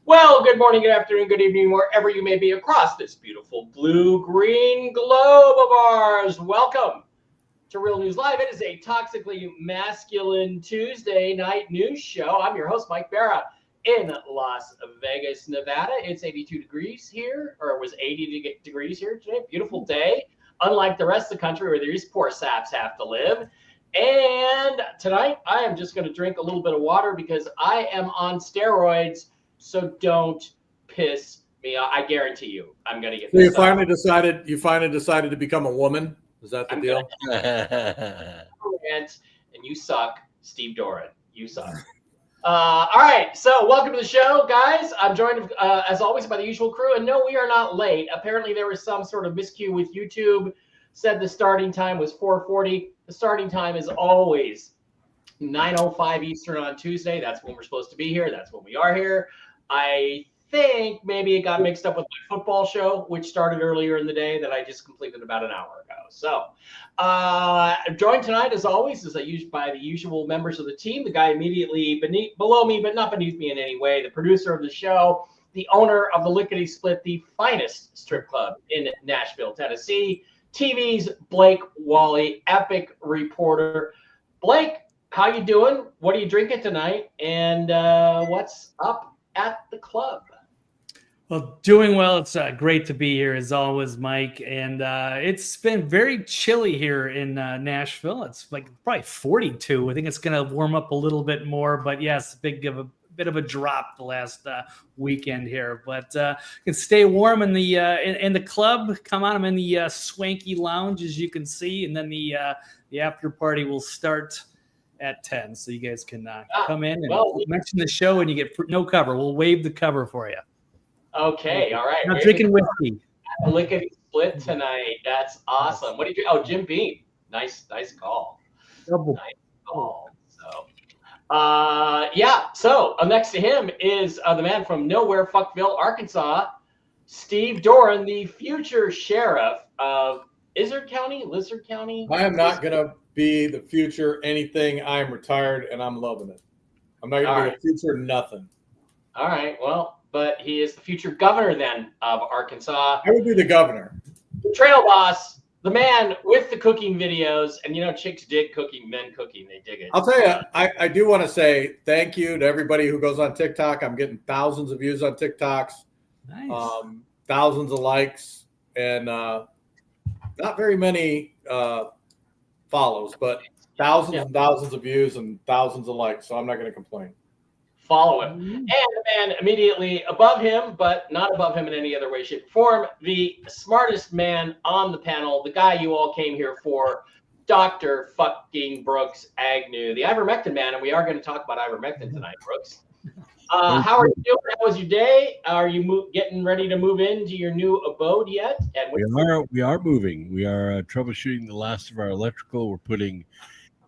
Well, good morning, good afternoon, good evening, wherever you may be across this beautiful blue-green globe of ours. Welcome to Real News Live. It is a toxically masculine Tuesday night news show. I'm your host, Mike Bara, in Las Vegas, Nevada. It's 82 degrees here, or it was 80 degrees here today. Beautiful day, unlike the rest of the country where these poor saps have to live. And tonight, I am just going to drink a little bit of water because I am on steroids. So don't piss me off. I guarantee you, I'm gonna get. So you finally decided to become a woman. Is that the deal? And you suck, Steve Doran. You suck. All right. So welcome to the show, guys. I'm joined as always by the usual crew. And no, we are not late. Apparently, there was some sort of miscue with YouTube. Said the starting time was 4:40. The starting time is always 9:05 Eastern on Tuesday. That's when we're supposed to be here. That's when we are here. I think maybe it got mixed up with my football show, which started earlier in the day that I just completed about an hour ago. So joined tonight, as always, by the usual members of the team. The guy immediately below me, but not beneath me in any way. The producer of the show, the owner of the Lickety Split, the finest strip club in Nashville, Tennessee. TV's Blake Wally, epic reporter. Blake, how you doing? What are you drinking tonight? And what's up at the club? Well, doing well. It's great to be here as always, Mike. And it's been very chilly here in Nashville. It's like probably 42. I think it's going to warm up a little bit more. But yes, bit of a drop the last weekend here. But you can stay warm in the in the club. Come on, I'm in the swanky lounge, as you can see, and then the after party will start at 10, so you guys can come in and mention the show, and you get no cover. We'll waive the cover for you. Okay, all right. Not drinking whiskey. Lickety Split tonight. That's awesome. What do you do? Oh, Jim Beam. Nice call. Double. Nice call. So, So next to him is the man from nowhere, Fuckville, Arkansas, Steve Doran, the future sheriff of Lizard County. I am not gonna be the future anything. I'm retired and I'm loving it. I'm not going to be the future nothing. All right. Well, but he is the future governor then of Arkansas. I would be the governor. The trail boss, the man with the cooking videos. And, chicks dig cooking, men cooking. They dig it. I'll tell you, I do want to say thank you to everybody who goes on TikTok. I'm getting thousands of views on TikToks. Nice. Thousands of likes. And not very many follows, but thousands and thousands of views and thousands of likes. So I'm not going to complain. Follow him. And the man immediately above him, but not above him in any other way, shape, or form, the smartest man on the panel, the guy you all came here for, Dr. fucking Brooks Agnew, the ivermectin man. And we are going to talk about ivermectin tonight, Brooks. How are you doing? How was your day? Are you getting ready to move into your new abode yet? And we are moving. We are troubleshooting the last of our electrical. We're putting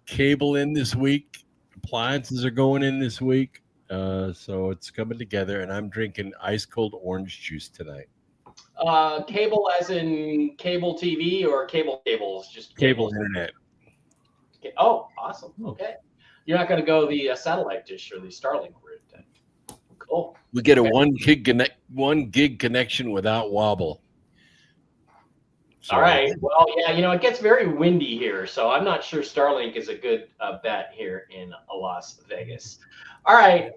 cable in this week. Appliances are going in this week. So it's coming together, and I'm drinking ice cold orange juice tonight. Cable as in cable TV or cables? Just cable internet. Okay. Oh, awesome. Okay. You're not going to go the satellite dish or the Starlink route then. Cool. We get a 1 gig connection without wobble. So, all right. Well, yeah, it gets very windy here, so I'm not sure Starlink is a good bet here in Las Vegas. All right.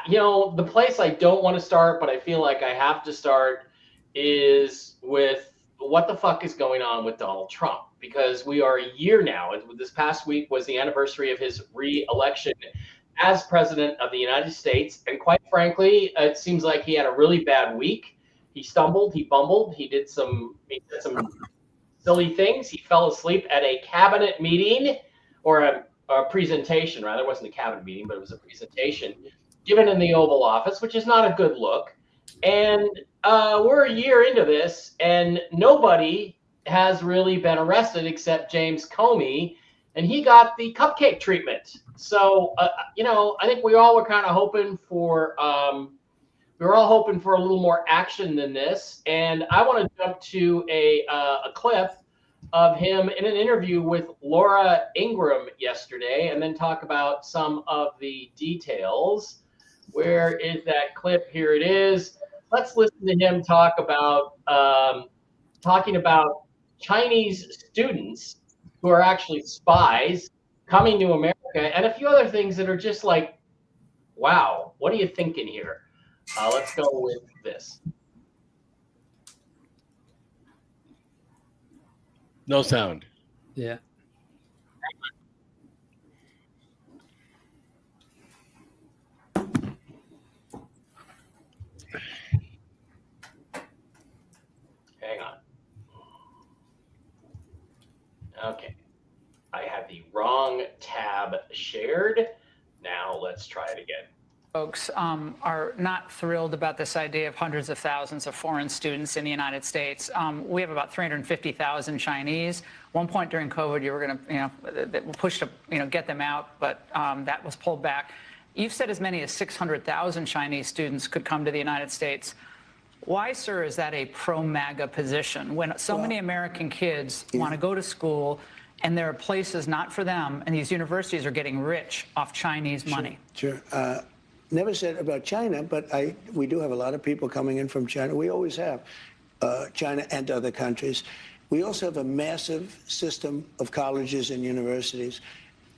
The place I don't want to start, but I feel like I have to start, is with what the fuck is going on with Donald Trump. because we are a year now. This past week was the anniversary of his re-election as president of the United States. And quite frankly, it seems like he had a really bad week. He stumbled, he bumbled, he did some silly things. He fell asleep at a cabinet meeting, or a presentation, rather. It wasn't a cabinet meeting, but it was a presentation given in the Oval Office, which is not a good look. And we're a year into this, and nobody has really been arrested except James Comey, and he got the cupcake treatment. So, I think we all were kind of hoping for, we were all hoping for a little more action than this. And I want to jump to a clip of him in an interview with Laura Ingraham yesterday, and then talk about some of the details. Where is that clip? Here it is. Let's listen to him talk about talking about Chinese students who are actually spies coming to America, and a few other things that are just like, wow, what are you thinking here? Let's go with this. No sound. Yeah. Hang on. Okay. I have the wrong tab shared. Now let's try it again. Folks are not thrilled about this idea of hundreds of thousands of foreign students in the United States. We have about 350,000 Chinese. One point during COVID, you were going to, push to, get them out, but that was pulled back. You've said as many as 600,000 Chinese students could come to the United States. Why, sir, is that a pro-MAGA position when so many American kids want to go to school and there are places not for them, and these universities are getting rich off Chinese money? Sure. Never said about China, but we do have a lot of people coming in from China. We always have, China and other countries. We also have a massive system of colleges and universities.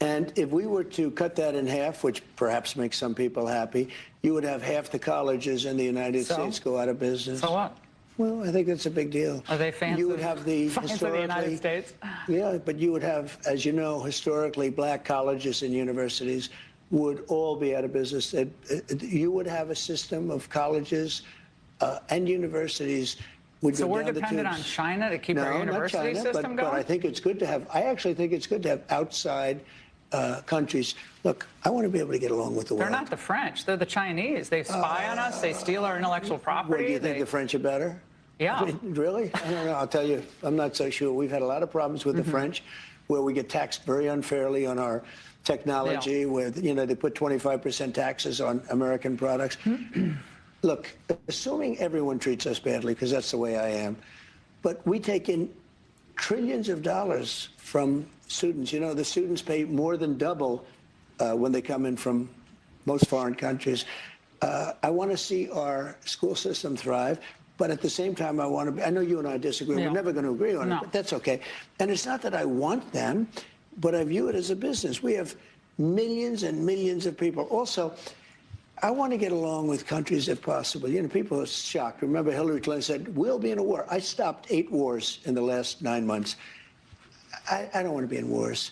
And if we were to cut that in half, which perhaps makes some people happy, you would have half the colleges in the United States go out of business. So what? Well, I think that's a big deal. Are they fans You would have the of the United States? Yeah, but you would have, as you know, historically, black colleges and universities would all be out of business. You would have a system of colleges and universities would So go we're down the dependent on tubes. China to keep our university system going? But I think it's good to have. I actually think it's good to have outside countries. Look, I want to be able to get along with the world. They're not the French. They're the Chinese. They spy on us. They steal our intellectual property. What, do you think the French are better? Yeah. I mean, really? I don't know. I'll tell you, I'm not so sure. We've had a lot of problems with the French, where we get taxed very unfairly on our technology, where they put 25% taxes on American products. Look, assuming everyone treats us badly, because that's the way I am, but we take in trillions of dollars from students. The students pay more than double when they come in from most foreign countries. I want to see our school system thrive. But at the same time, I know you and I disagree. We're never going to agree on it, but that's okay. And it's not that I want them, but I view it as a business. We have millions and millions of people. Also, I want to get along with countries if possible. People are shocked. Remember, Hillary Clinton said, we'll be in a war. I stopped 8 wars in the last 9 months. I don't want to be in wars.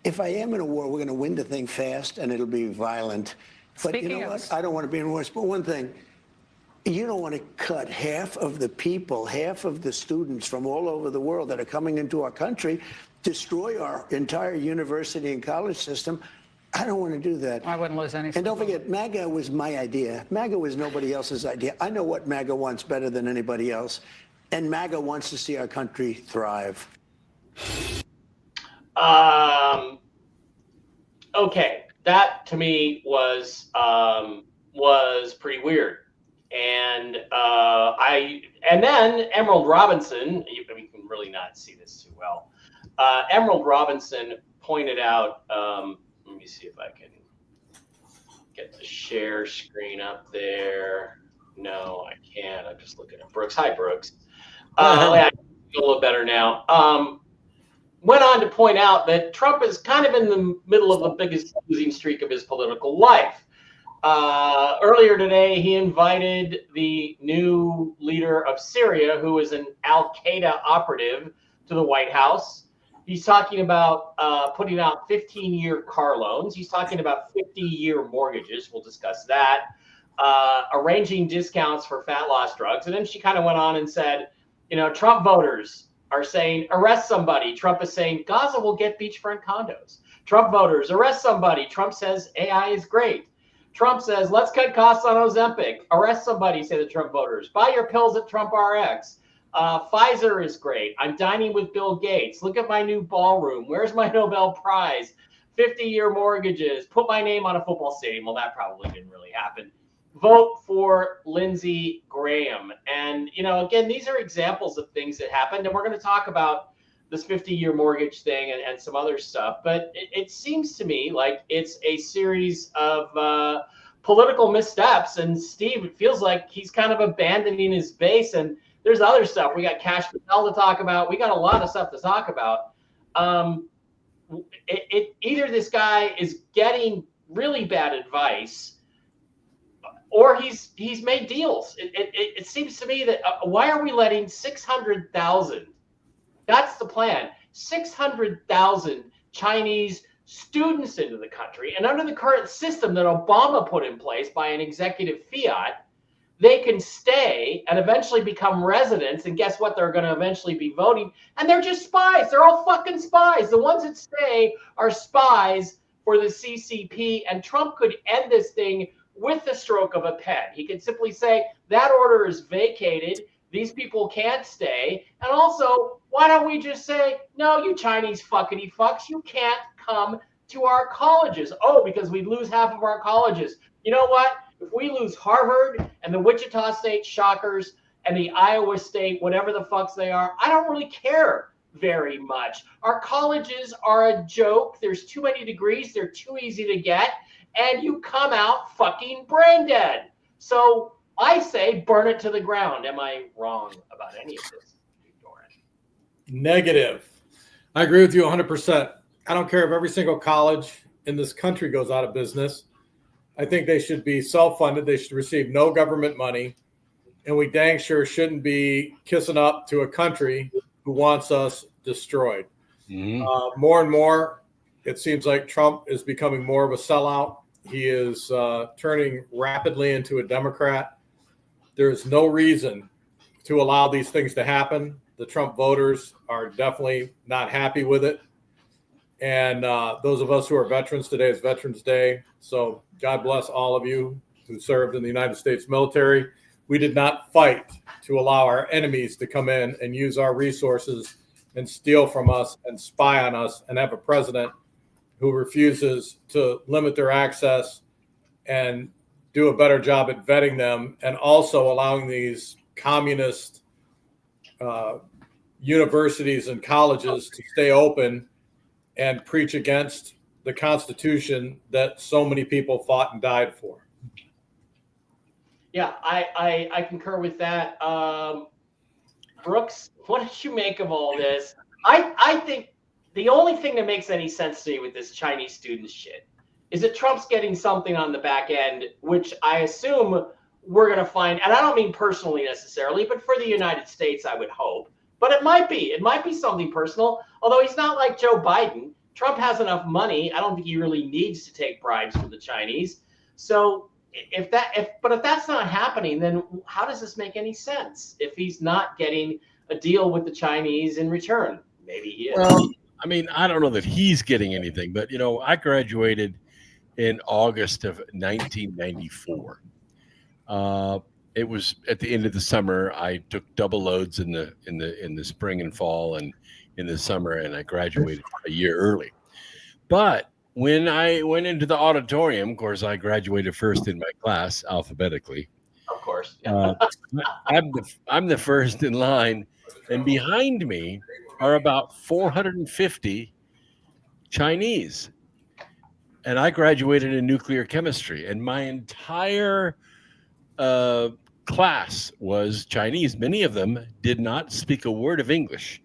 If I am in a war, we're going to win the thing fast, and it'll be violent. But you know what? I don't want to be in wars. But one thing, you don't want to cut half of the people, half of the students from all over the world that are coming into our country, destroy our entire university and college system. I don't want to do that. I wouldn't lose any. And don't forget, MAGA was my idea. MAGA was nobody else's idea. I know what MAGA wants better than anybody else. And MAGA wants to see our country thrive. Okay, that to me was pretty weird. And then Emerald Robinson, you can really not see this too well. Emerald Robinson pointed out, let me see if I can get the share screen up there. No, I can't. I'm just looking at Brooks. Hi, Brooks. I feel a little better now. Went on to point out that Trump is kind of in the middle of the biggest losing streak of his political life. Earlier today, he invited the new leader of Syria, who is an Al-Qaeda operative, to the White House. He's talking about putting out 15-year car loans. He's talking about 50-year mortgages. We'll discuss that. Arranging discounts for fat loss drugs. And then she kind of went on and said, Trump voters are saying, arrest somebody. Trump is saying, Gaza will get beachfront condos. Trump voters, arrest somebody. Trump says, AI is great. Trump says, let's cut costs on Ozempic. Arrest somebody, say the Trump voters. Buy your pills at Trump RX. Pfizer is great. I'm dining with Bill Gates. Look at my new ballroom. Where's my Nobel Prize? 50-year mortgages. Put my name on a football stadium. Well, that probably didn't really happen. Vote for Lindsey Graham. And, again, these are examples of things that happened. And we're going to talk about this 50-year mortgage thing and some other stuff. But it seems to me like it's a series of political missteps. And Steve, it feels like he's kind of abandoning his base. And there's other stuff. We got Cash Patel to talk about. We got a lot of stuff to talk about. Either this guy is getting really bad advice, or he's made deals. It seems to me that why are we letting 600,000? That's the plan. 600,000 Chinese students into the country, and under the current system that Obama put in place by an executive fiat, they can stay and eventually become residents. And guess what? They're going to eventually be voting. And they're just spies. They're all fucking spies. The ones that stay are spies for the CCP. And Trump could end this thing with the stroke of a pen. He could simply say, that order is vacated. These people can't stay. And also, why don't we just say, no, you Chinese fuckity fucks, you can't come to our colleges. Oh, because we'd lose half of our colleges. You know what? If we lose Harvard and the Wichita State Shockers and the Iowa State, whatever the fucks they are, I don't really care very much. Our colleges are a joke. There's too many degrees. They're too easy to get. And you come out fucking brain dead. So I say burn it to the ground. Am I wrong about any of this, Doran? Negative. I agree with you 100%. I don't care if every single college in this country goes out of business. I think they should be self-funded. They should receive no government money. And we dang sure shouldn't be kissing up to a country who wants us destroyed. Mm-hmm. More and more, it seems like Trump is becoming more of a sellout. He is turning rapidly into a Democrat. There's no reason to allow these things to happen. The Trump voters are definitely not happy with it. And those of us who are veterans, today is Veterans Day. So God bless all of you who served in the United States military. We did not fight to allow our enemies to come in and use our resources and steal from us and spy on us and have a president who refuses to limit their access and do a better job at vetting them, and also allowing these communist universities and colleges to stay open and preach against the Constitution that so many people fought and died for. Yeah, I concur with that. Brooks, what did you make of all this? I think the only thing that makes any sense to me with this Chinese student shit is that Trump's getting something on the back end, which I assume we're going to find. And I don't mean personally necessarily, but for the United States, I would hope. But it might be. It might be something personal, although he's not like Joe Biden. Trump has enough money. I don't think he really needs to take bribes from the Chinese. So if that's not happening, then how does this make any sense if he's not getting a deal with the Chinese in return? Maybe he is. Well, I mean, I don't know that he's getting anything, but I graduated in August of 1994. It was at the end of the summer. I took double loads in the spring and fall and in the summer, and I graduated a year early. But when I went into the auditorium, of course, I graduated first in my class alphabetically. Of course. I'm the first in line, and behind me are about 450 Chinese. And I graduated in nuclear chemistry, and my entire class was Chinese. Many of them did not speak a word of English.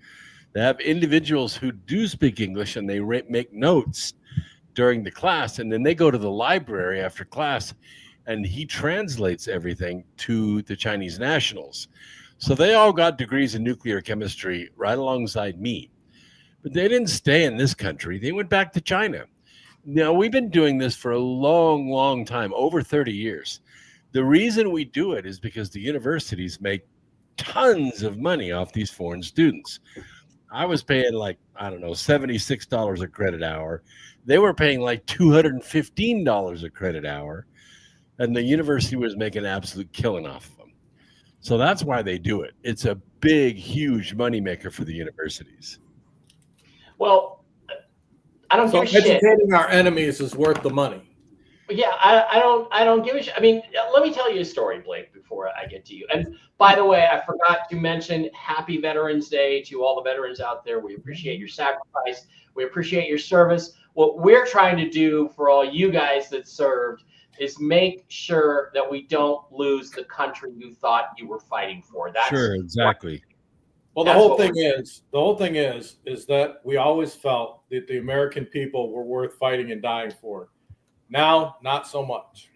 They have individuals who do speak English, and they make notes during the class, and then they go to the library after class, and he translates everything to the Chinese nationals. So they all got degrees in nuclear chemistry right alongside me. But they didn't stay in this country. They went back to China. Now, we've been doing this for a long, long time, over 30 years. The reason we do it is because the universities make tons of money off these foreign students. I was paying like, I don't know, $76 a credit hour. They were paying like $215 a credit hour. And the university was making an absolute killing off of them. So that's why they do it. It's a big, huge moneymaker for the universities. Well, I don't So give a shit. educating our enemies is worth the money. Yeah, I don't give a shit. I mean, let me tell you a story, Blake, before I get to you. And by the way, I forgot to mention Happy Veterans Day to all the veterans out there. We appreciate your sacrifice. We appreciate your service. What we're trying to do for all you guys that served is make sure that we don't lose the country you thought you were fighting for. That's sure, exactly. Well, the whole thing is that we always felt that the American people were worth fighting and dying for. Now, not so much.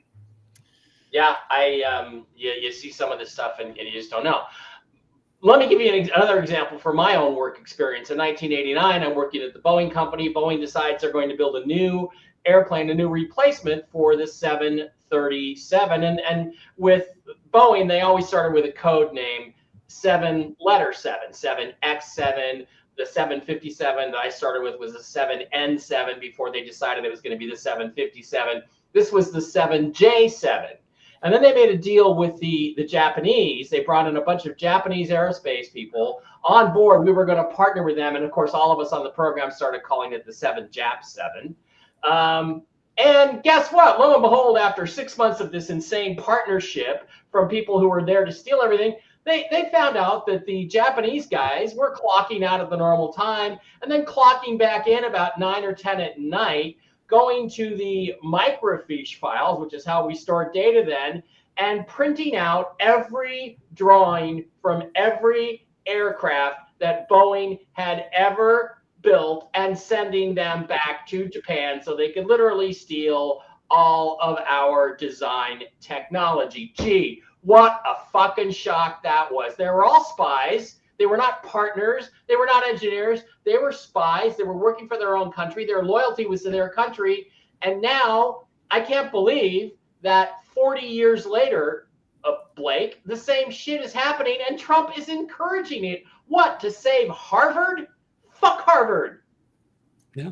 Yeah, you see some of this stuff and you just don't know. Let me give you another example from my own work experience. In 1989, I'm working at the Boeing company. Boeing decides they're going to build a new airplane, a new replacement for the 737. And with Boeing, they always started with a code name, 7X7. The 757 that I started with was a 7N7 before they decided it was going to be the 757. This was the 7J7. And then they made a deal with the Japanese. They brought in a bunch of Japanese aerospace people on board. We were going to partner with them. And of course, all of us on the program started calling it the 7JAP7. And guess what? Lo and behold, after 6 months of this insane partnership from people who were there to steal everything, they found out that the Japanese guys were clocking out at the normal time and then clocking back in about 9 or 10 at night, going to the microfiche files, which is how we stored data then, and printing out every drawing from every aircraft that Boeing had ever built and sending them back to Japan so they could literally steal all of our design technology. Gee, what a fucking shock that was. They were all spies. They were not partners. They were not engineers. They were spies. They were working for their own country. Their loyalty was to their country. And now I can't believe that 40 years later, Blake, the same shit is happening and Trump is encouraging it. What, to save Harvard? Fuck Harvard. Yeah.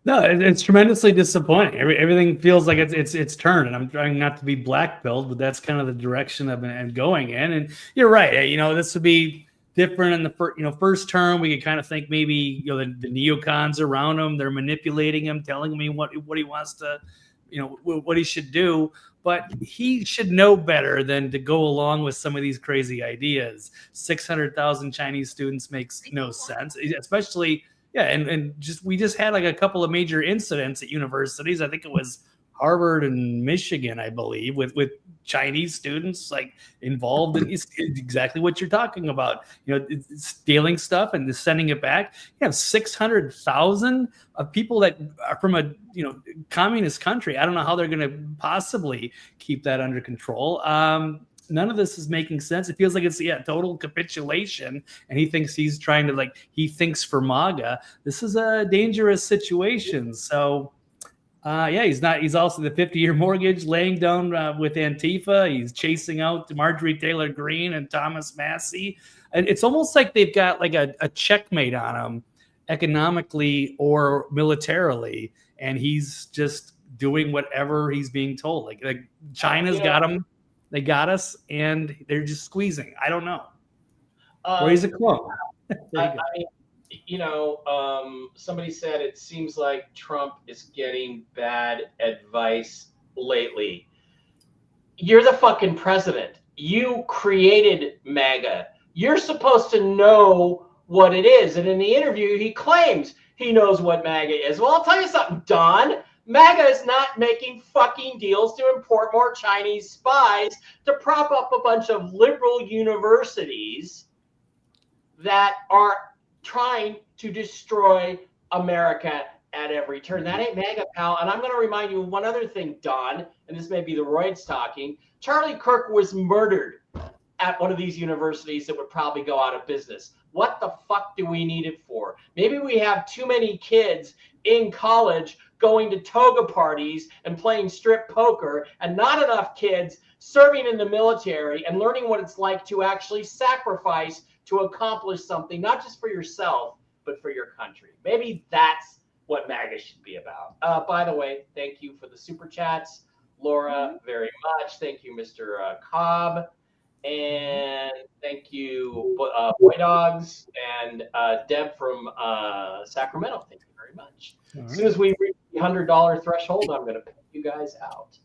No, it's tremendously disappointing. Everything feels like it's turned, and I'm trying not to be black-pilled, but that's kind of the direction I'm going in. And you're right. You know, this would be different in the first term. We could kind of think maybe the neocons around him, they're manipulating him, telling him what he wants to, what he should do. But he should know better than to go along with some of these crazy ideas. 600,000 Chinese students makes no sense, especially. Yeah, and we just had like a couple of major incidents at universities. I think it was Harvard and Michigan, I believe, with Chinese students like involved in exactly what you're talking about. Stealing stuff and sending it back. You have 600,000 of people that are from a communist country. I don't know how they're going to possibly keep that under control. None of this is making sense. It feels like it's total capitulation, and he thinks he's trying to he thinks for MAGA. This is a dangerous situation. So he's also the 50-year mortgage laying down with Antifa. He's chasing out Marjorie Taylor Greene and Thomas Massey. And it's almost like they've got like a checkmate on him economically or militarily, and he's just doing whatever he's being told. Like China's got him. They got us, and they're just squeezing. I don't know. Or he's a clone. Somebody said it seems like Trump is getting bad advice lately. You're the fucking president. You created MAGA. You're supposed to know what it is. And in the interview, he claims he knows what MAGA is. Well, I'll tell you something, Don. MAGA is not making fucking deals to import more Chinese spies to prop up a bunch of liberal universities that are trying to destroy America at every turn. That ain't MAGA, pal. And I'm going to remind you of one other thing, Don, and this may be the roids talking. Charlie Kirk was murdered at one of these universities that would probably go out of business. What the fuck do we need it for? Maybe we have too many kids in college going to toga parties and playing strip poker, and not enough kids serving in the military and learning what it's like to actually sacrifice to accomplish something, not just for yourself, but for your country. Maybe that's what MAGA should be about. By the way, thank you for the super chats, Laura, very much. Thank you, Mr. Cobb. And thank you, Boy Dogs, and Deb from Sacramento. Thank you very much. Right. As soon as we reach the $100 threshold, I'm going to pay you guys out.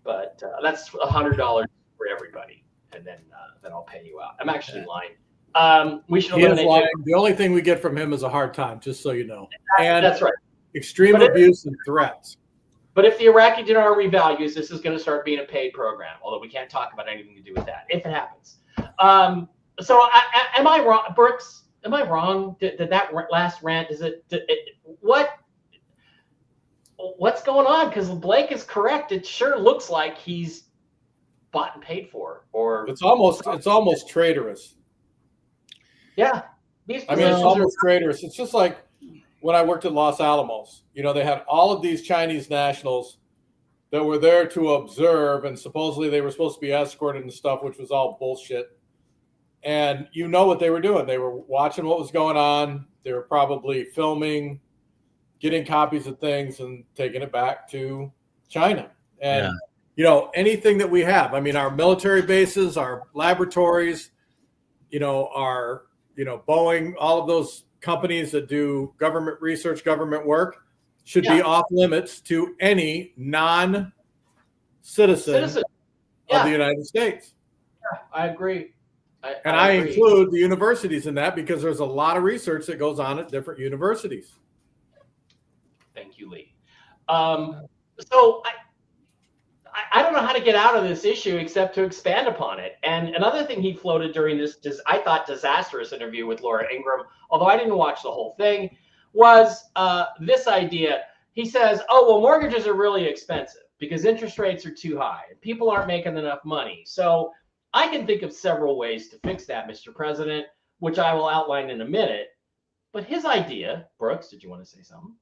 But that's $100 for everybody, and then I'll pay you out. I'm actually lying. We should eliminate lying. The only thing we get from him is a hard time, just so you know. And that's right. Extreme abuse and threats. But if the Iraqi dinar revalues, this is going to start being a paid program, although we can't talk about anything to do with that, if it happens. So am I wrong, Brooks? Am I wrong? Did that last rant, what's going on? Because Blake is correct. It sure looks like he's bought and paid for. Or it's almost traitorous. Yeah. It's almost traitorous. It's just like when I worked at Los Alamos, they had all of these Chinese nationals that were there to observe, and supposedly they were supposed to be escorted and stuff, which was all bullshit. And what they were doing. They were watching what was going on. They were probably filming, getting copies of things and taking it back to China. And, anything that we have, our military bases, our laboratories, our, Boeing, all of those companies that do government research, government work should be off limits to any non-citizen of the United States. Yeah, I agree. I include the universities in that because there's a lot of research that goes on at different universities. Thank you, Lee. So I don't know how to get out of this issue except to expand upon it. And another thing he floated during this, I thought, disastrous interview with Laura Ingraham, although I didn't watch the whole thing, was this idea. He says, mortgages are really expensive because interest rates are too high and people aren't making enough money. So I can think of several ways to fix that, Mr. President, which I will outline in a minute. But his idea, Brooks, did you want to say something?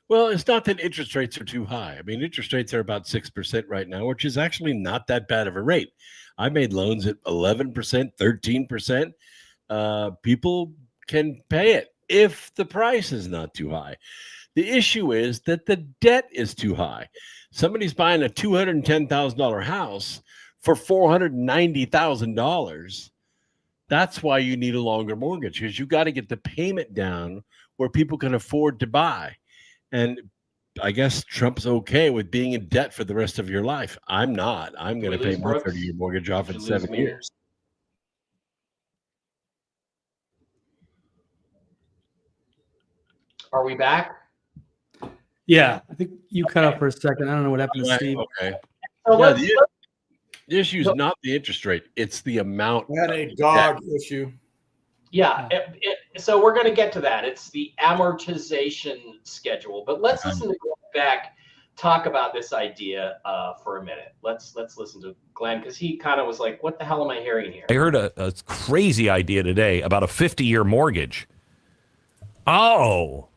Well, it's not that interest rates are too high. Interest rates are about 6% right now, which is actually not that bad of a rate. I made loans at 11%, 13%. People can pay it if the price is not too high. The issue is that the debt is too high. Somebody's buying a $210,000 house for $490,000. That's why you need a longer mortgage, because you got to get the payment down where people can afford to buy. And I guess Trump's okay with being in debt for the rest of your life. I'm not. I'm going to pay my 30-year mortgage off in 7 years. Are we back? Yeah, I think you cut off for a second. I don't know what happened to Steve. Okay. So the issue is not the interest rate. It's the amount. We had a dog issue. Yeah, so we're going to get to that. It's the amortization schedule. But let's listen to Glenn Beck talk about this idea for a minute. Let's listen to Glenn, because he kind of was like, what the hell am I hearing here? I heard a crazy idea today about a 50-year mortgage. Oh,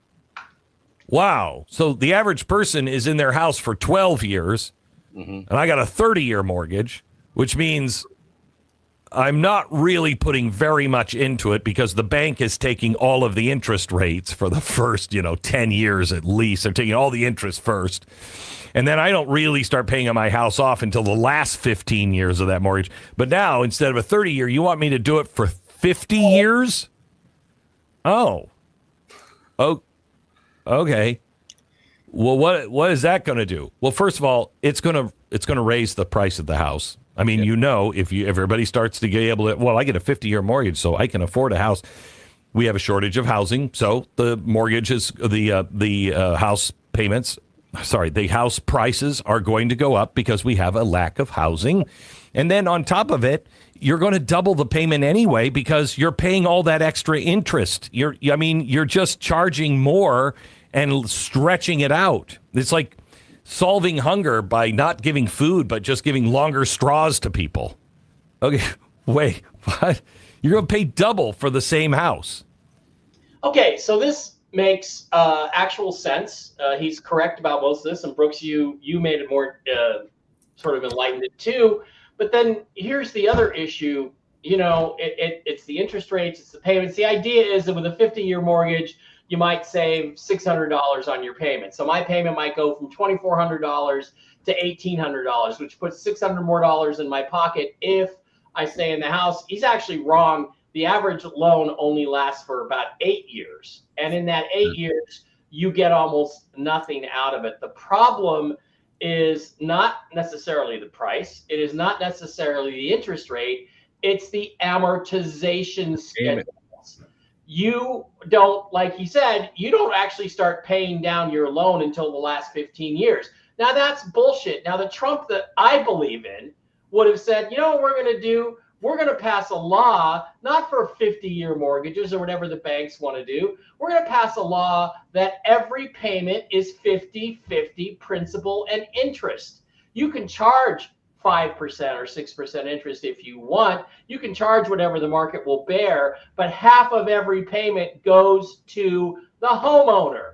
wow. So the average person is in their house for 12 years, and I got a 30-year mortgage, which means I'm not really putting very much into it because the bank is taking all of the interest rates for the first, 10 years at least. They're taking all the interest first. And then I don't really start paying on my house off until the last 15 years of that mortgage. But now, instead of a 30-year, you want me to do it for 50 years? Oh, okay. Well, what is that going to do? Well, first of all, it's going to raise the price of the house. If everybody starts to get able to, I get a 50-year mortgage, so I can afford a house. We have a shortage of housing, so the mortgages, the house payments, the house prices are going to go up because we have a lack of housing. And then on top of it, you're going to double the payment anyway because you're paying all that extra interest. You're just charging more and stretching it out. It's like solving hunger by not giving food, but just giving longer straws to people. Okay, Wait, what? You're going to pay double for the same house. Okay, so this makes actual sense. He's correct about most of this, and Brooks, you made it more sort of enlightened it too. But then here's the other issue. It's the interest rates, it's the payments. The idea is that with a 50-year mortgage, you might save $600 on your payment. So my payment might go from $2,400 to $1,800, which puts $600 more in my pocket if I stay in the house. He's actually wrong. The average loan only lasts for about 8 years. And in that 8 years, you get almost nothing out of it. The problem is not necessarily the price. It is not necessarily the interest rate. It's the amortization schedules. You don't, like he said, you don't actually start paying down your loan until the last 15 years. Now, that's bullshit. Now, the Trump that I believe in would have said, you know what we're going to do? We're going to pass a law, not for 50-year mortgages or whatever the banks want to do. We're going to pass a law that every payment is 50-50 principal and interest. You can charge 5% or 6% interest if you want. You can charge whatever the market will bear, but half of every payment goes to the homeowner.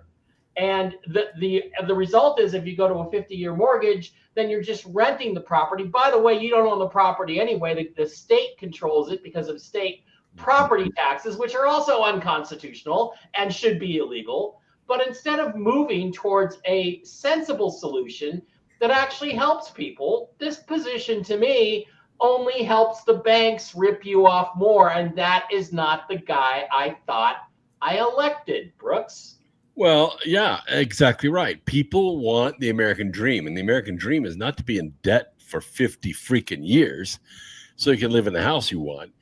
And the result is if you go to a 50-year mortgage, then you're just renting the property. By the way, you don't own the property anyway. The state controls it because of state property taxes, which are also unconstitutional and should be illegal. But instead of moving towards a sensible solution that actually helps people, this position to me only helps the banks rip you off more. And that is not the guy I thought I elected, Brooks. Well, yeah, exactly right. People want the American dream, and the American dream is not to be in debt for 50 freaking years so you can live in the house you want.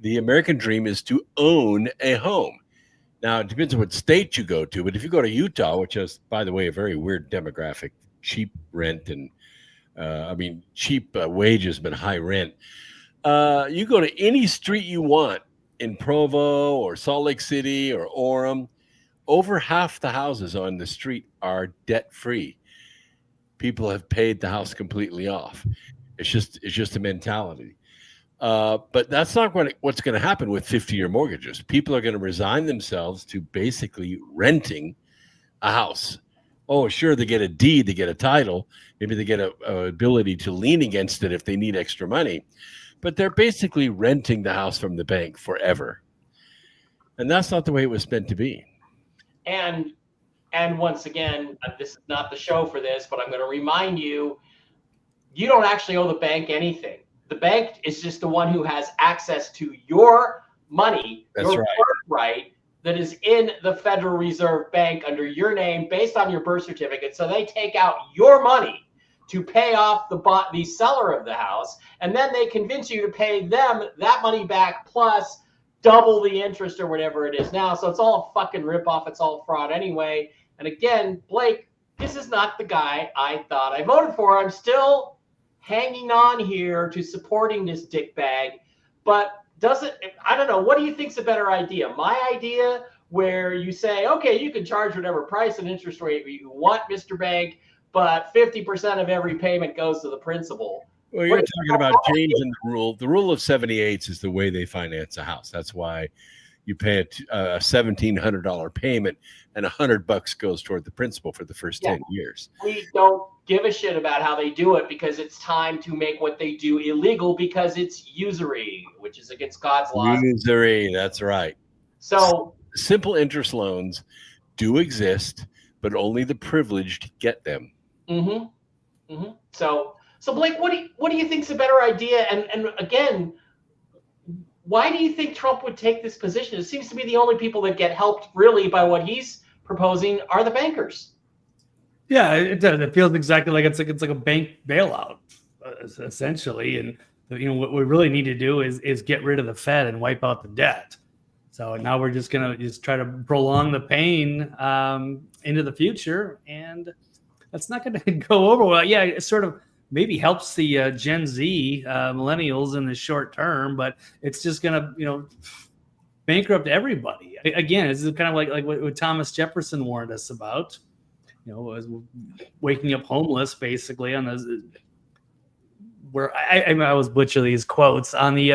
The American dream is to own a home. Now, it depends on what state you go to, but if you go to Utah, which is, by the way, a very weird demographic, cheap rent and, cheap wages but high rent, you go to any street you want in Provo or Salt Lake City or Orem, over half the houses on the street are debt-free. People have paid the house completely off. It's just a mentality. But that's not what's going to happen with 50-year mortgages. People are going to resign themselves to basically renting a house. Oh, sure, they get a deed, they get a title. Maybe they get a ability to lean against it if they need extra money. But they're basically renting the house from the bank forever. And that's not the way it was meant to be. And once again, this is not the show for this, but I'm going to remind you, you don't actually owe the bank anything. The bank is just the one who has access to your money, your birthright that is in the Federal Reserve Bank under your name based on your birth certificate. So they take out your money to pay off the seller of the house, and then they convince you to pay them that money back plus double the interest or whatever it is now. So it's all a fucking ripoff. It's all fraud anyway. And again, Blake, this is not the guy I thought I voted for. I'm still hanging on here to supporting this dickbag. But I don't know. What do you think's a better idea? My idea where you say, okay, you can charge whatever price and interest rate you want, Mr. Bank, but 50% of every payment goes to the principal. Well, you're talking about changing the rule. The rule of 78 is the way they finance a house. That's why you pay a $1,700 payment and $100 goes toward the principal for the first 10 years. We don't give a shit about how they do it because it's time to make what they do illegal because it's usury, which is against God's laws. Usury, that's right. So simple interest loans do exist, but only the privileged get them. Mm-hmm. Mm-hmm. So Blake, what do you think's a better idea? And again, why do you think Trump would take this position? It seems to be the only people that get helped really by what he's proposing are the bankers. Yeah, it does. It feels exactly like it's like a bank bailout, essentially. And what we really need to do is get rid of the Fed and wipe out the debt. So now we're just gonna try to prolong the pain into the future, and that's not going to go over well. Yeah, it sort of maybe helps the Gen Z millennials in the short term, but it's just going to, bankrupt everybody. Again, this is kind of like what Thomas Jefferson warned us about, was waking up homeless basically on where I always butcher these quotes on the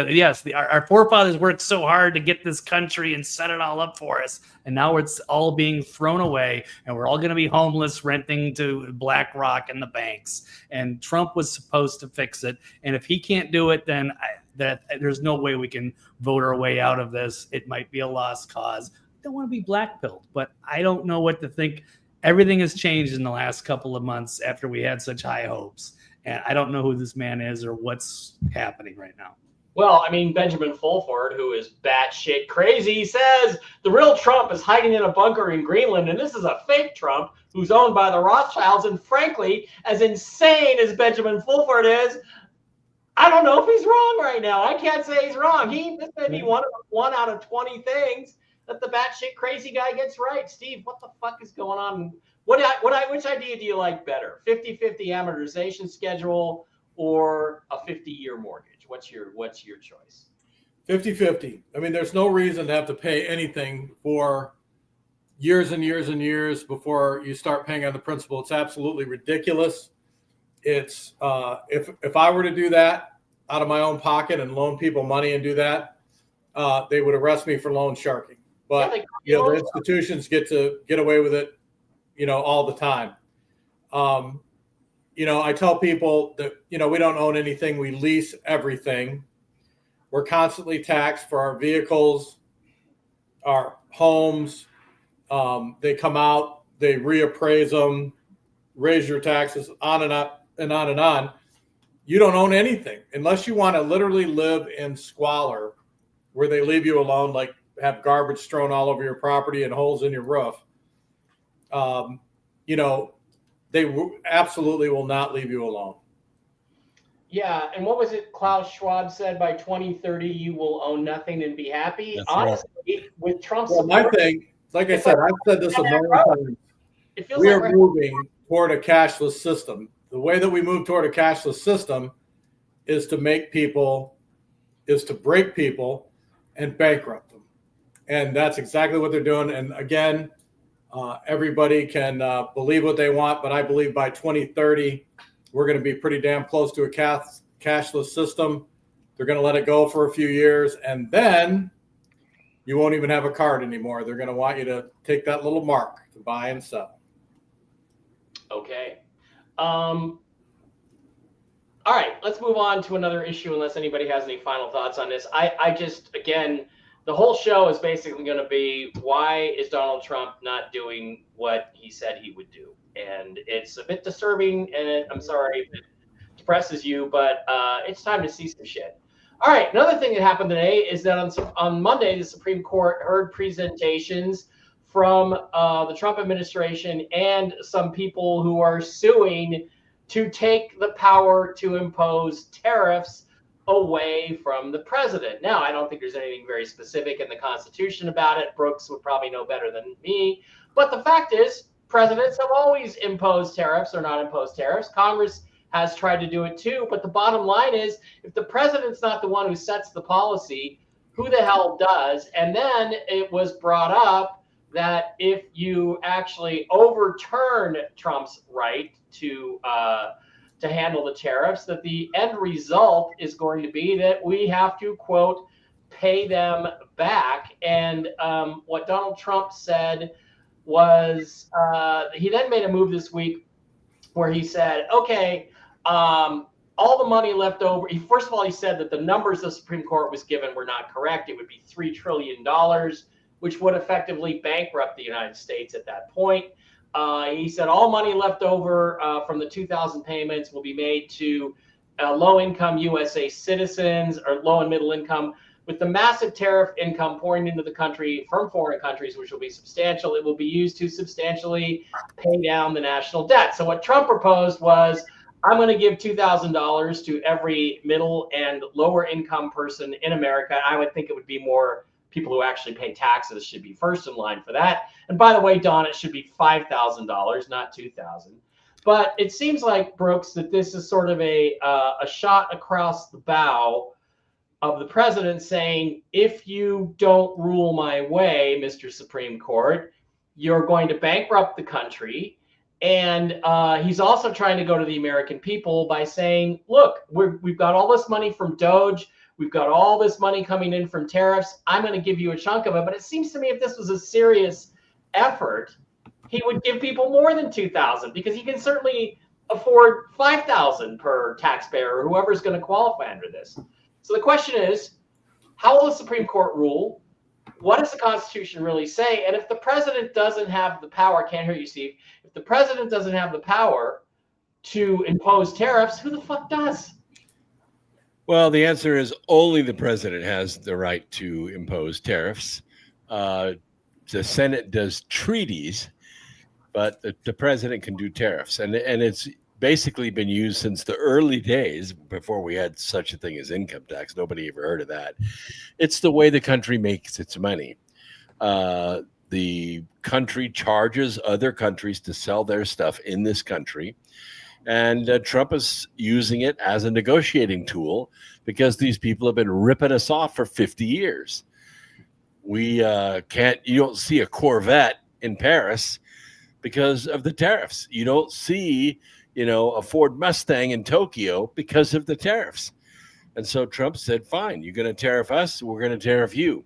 our forefathers worked so hard to get this country and set it all up for us, and now it's all being thrown away, and we're all going to be homeless, renting to BlackRock and the banks. And Trump was supposed to fix it, and if he can't do it, then there's no way we can vote our way out of this. It might be a lost cause. I don't want to be black-pilled, but I don't know what to think. Everything has changed in the last couple of months after we had such high hopes. And I don't know who this man is or what's happening right now. Well, I mean, Benjamin Fulford, who is batshit crazy, says the real Trump is hiding in a bunker in Greenland, and this is a fake Trump who's owned by the Rothschilds. And frankly, as insane as Benjamin Fulford is, I don't know if he's wrong right now. I can't say he's wrong. This may be one out of 20 things that the batshit crazy guy gets right. Steve, what the fuck is going on? Which idea do you like better? 50-50 amortization schedule or a 50-year mortgage? What's your choice? 50-50. I mean, there's no reason to have to pay anything for years and years and years before you start paying on the principal. It's absolutely ridiculous. It's if I were to do that out of my own pocket and loan people money and do that, they would arrest me for loan sharking. But the institutions get away with it, all the time. I tell people that, we don't own anything. We lease everything. We're constantly taxed for our vehicles, our homes. They come out, they reappraise them, raise your taxes, on and up and on and on. You don't own anything unless you want to literally live in squalor where they leave you alone, like have garbage strewn all over your property and holes in your roof. They absolutely will not leave you alone. Yeah, and what was it Klaus Schwab said, by 2030 you will own nothing and be happy? That's honestly, right. With Trump's support, my thing, like I said, I've said this a million times. We are moving toward a cashless system. The way that we move toward a cashless system is to break people and bankrupt them. And that's exactly what they're doing. And again, everybody can believe what they want, but I believe by 2030, we're going to be pretty damn close to a cashless system. They're going to let it go for a few years, and then you won't even have a card anymore. They're going to want you to take that little mark to buy and sell. Okay. All right, let's move on to another issue unless anybody has any final thoughts on this. I just, again, the whole show is basically going to be, why is Donald Trump not doing what he said he would do? And it's a bit disturbing, and I'm sorry if it depresses you, but it's time to see some shit. All right, another thing that happened today is that on Monday, the Supreme Court heard presentations from the Trump administration and some people who are suing to take the power to impose tariffs away from the president. Now, I don't think there's anything very specific in the Constitution about it. Brooks would probably know better than me. But the fact is, presidents have always imposed tariffs or not imposed tariffs. Congress has tried to do it too. But the bottom line is, if the president's not the one who sets the policy, who the hell does? And then it was brought up that if you actually overturn Trump's right to handle the tariffs, that the end result is going to be that we have to, quote, pay them back. And what Donald Trump said was, he then made a move this week where he said, okay, all the money left over. First of all, he said that the numbers the Supreme Court was given were not correct. It would be $3 trillion, which would effectively bankrupt the United States at that point. He said all money left over from the 2000 payments will be made to low-income USA citizens or low and middle income. With the massive tariff income pouring into the country from foreign countries, which will be substantial, it will be used to substantially pay down the national debt. So what Trump proposed was, I'm going to give $2,000 to every middle and lower income person in America. I would think it would be more people who actually pay taxes should be first in line for that. And by the way, Don, it should be $5,000, not $2,000. But it seems like, Brooks, that this is sort of a shot across the bow of the president saying, if you don't rule my way, Mr. Supreme Court, you're going to bankrupt the country. And he's also trying to go to the American people by saying, look, we've got all this money from Doge. We've got all this money coming in from tariffs. I'm going to give you a chunk of it. But it seems to me if this was a serious effort, he would give people more than $2,000 because he can certainly afford $5,000 per taxpayer or whoever's going to qualify under this. So the question is, how will the Supreme Court rule? What does the Constitution really say? And if the president doesn't have the power, I can't hear you, Steve. If the president doesn't have the power to impose tariffs, who the fuck does? Well, the answer is only the president has the right to impose tariffs. The Senate does treaties, but the president can do tariffs. And it's basically been used since the early days before we had such a thing as income tax. Nobody ever heard of that. It's the way the country makes its money. The country charges other countries to sell their stuff in this country. And Trump is using it as a negotiating tool because these people have been ripping us off for 50 years. You don't see a Corvette in Paris because of the tariffs. You don't see, a Ford Mustang in Tokyo because of the tariffs. And so Trump said, fine, you're going to tariff us, we're going to tariff you.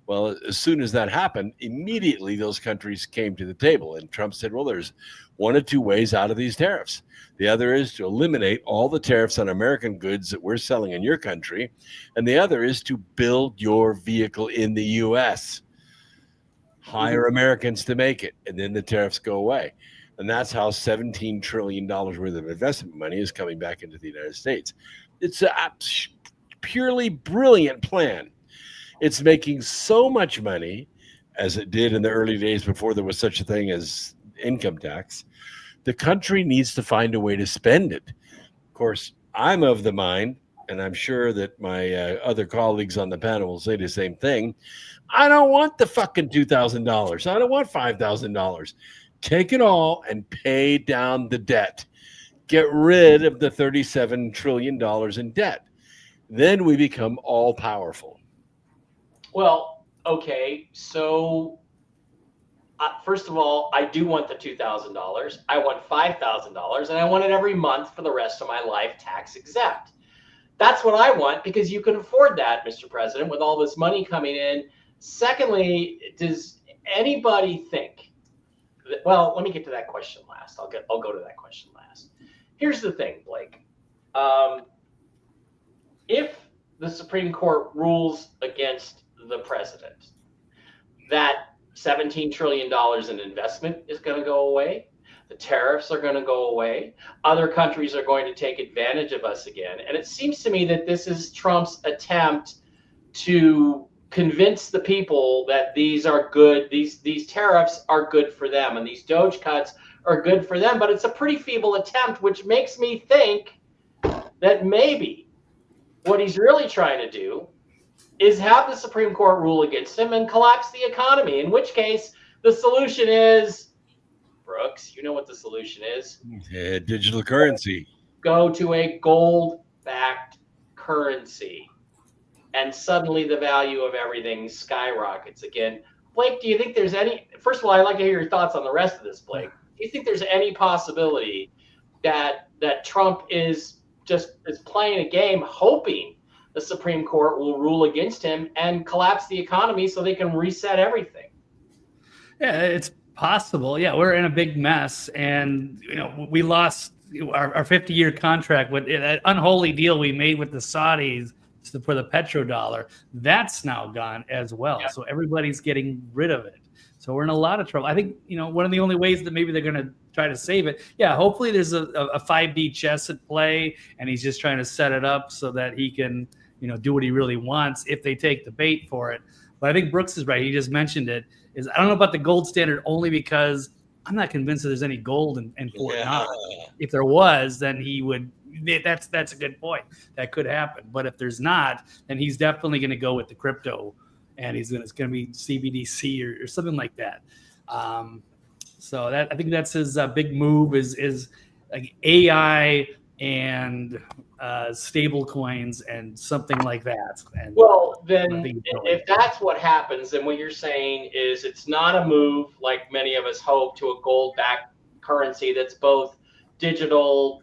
Well, as soon as that happened, immediately those countries came to the table. And Trump said, well, there's one of two ways out of these tariffs. The other is to eliminate all the tariffs on American goods that we're selling in your country. And the other is to build your vehicle in the U.S. Hire Americans to make it, and then the tariffs go away. And that's how $17 trillion worth of investment money is coming back into the United States. It's a purely brilliant plan. It's making so much money, as it did in the early days before there was such a thing as income tax. The country needs to find a way to spend it. Of course, I'm of the mind, and I'm sure that my other colleagues on the panel will say the same thing. I don't want the fucking $2,000. I don't want $5,000. Take it all and pay down the debt. Get rid of the $37 trillion in debt. Then we become all powerful. Well, okay, so first of all, I do want the $2,000. I want $5,000, and I want it every month for the rest of my life tax exempt. That's what I want because you can afford that, Mr. President, with all this money coming in. Secondly, does anybody think that, well, let me get to that question last. I'll go to that question last. Here's the thing, Blake. If the Supreme Court rules against the president, that $17 trillion in investment is going to go away. The tariffs are going to go away. Other countries are going to take advantage of us again. And it seems to me that this is Trump's attempt to convince the people that these are good. These tariffs are good for them, and these Doge cuts are good for them. But it's a pretty feeble attempt, which makes me think that maybe what he's really trying to do is have the Supreme Court rule against him and collapse the economy, in which case the solution is, Brooks, you know what the solution is? Digital currency. Go to a gold-backed currency. And suddenly the value of everything skyrockets again. Blake, do you think there's any, first of all, I'd like to hear your thoughts on the rest of this, Blake. Do you think there's any possibility that Trump is playing a game hoping the Supreme Court will rule against him and collapse the economy so they can reset everything? Yeah, it's possible. Yeah, we're in a big mess, and we lost our 50-year contract with that unholy deal we made with the Saudis for the petrodollar. That's now gone as well. Yeah. So everybody's getting rid of it. So we're in a lot of trouble. I think one of the only ways that maybe they're going to try to save it. Yeah, hopefully there's a 5D chess at play, and he's just trying to set it up so that he can do what he really wants if they take the bait for it. But I think Brooks is right. He just mentioned it. I don't know about the gold standard only because I'm not convinced that there's any gold in Fort Knox. If there was, then he would. That's a good point. That could happen. But if there's not, then he's definitely going to go with the crypto, and it's going to be CBDC or something like that. So I think that's his big move is like AI and stable coins and something like that. And well, then if that's what happens, then what you're saying is it's not a move like many of us hope to a gold-backed currency that's both digital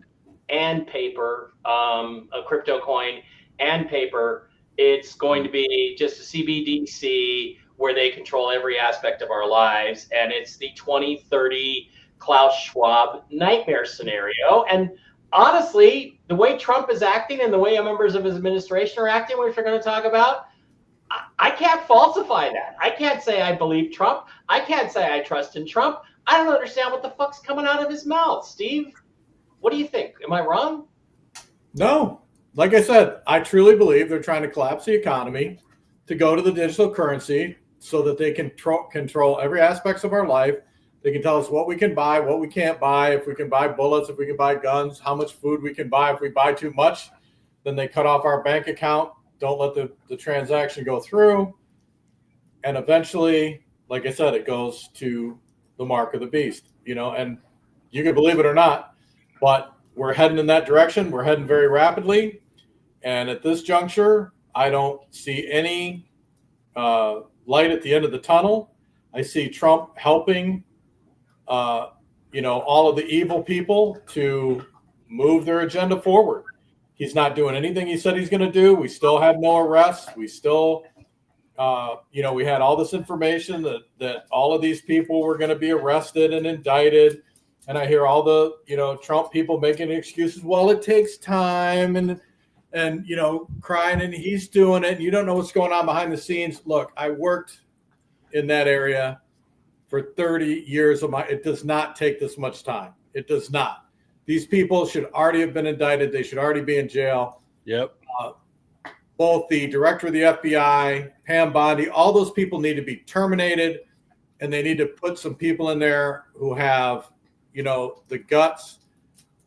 and paper, a crypto coin and paper. It's going to be just a CBDC where they control every aspect of our lives. And it's the 2030 Klaus Schwab nightmare scenario. And honestly, the way Trump is acting and the way members of his administration are acting, which we're going to talk about, I can't falsify that. I can't say I believe Trump. I can't say I trust in Trump. I don't understand what the fuck's coming out of his mouth. Steve, what do you think? Am I wrong? No. Like I said, I truly believe they're trying to collapse the economy to go to the digital currency so that they can control every aspect of our life. They can tell us what we can buy, what we can't buy, if we can buy bullets, if we can buy guns, how much food we can buy. If we buy too much, then they cut off our bank account, don't let the transaction go through. And eventually, like I said, it goes to the mark of the beast, and you can believe it or not, but we're heading in that direction. We're heading very rapidly. And at this juncture, I don't see any light at the end of the tunnel. I see Trump helping, all of the evil people to move their agenda forward. He's not doing anything he said he's going to do. We still have no arrests. We still, we had all this information that all of these people were going to be arrested and indicted. And I hear all the, Trump people making excuses. Well, it takes time and crying, and he's doing it. And you don't know what's going on behind the scenes. Look, I worked in that area for 30 years it does not take this much time. It does not. These people should already have been indicted. They should already be in jail. Yep. Both the director of the FBI, Pam Bondi, all those people need to be terminated, and they need to put some people in there who have, the guts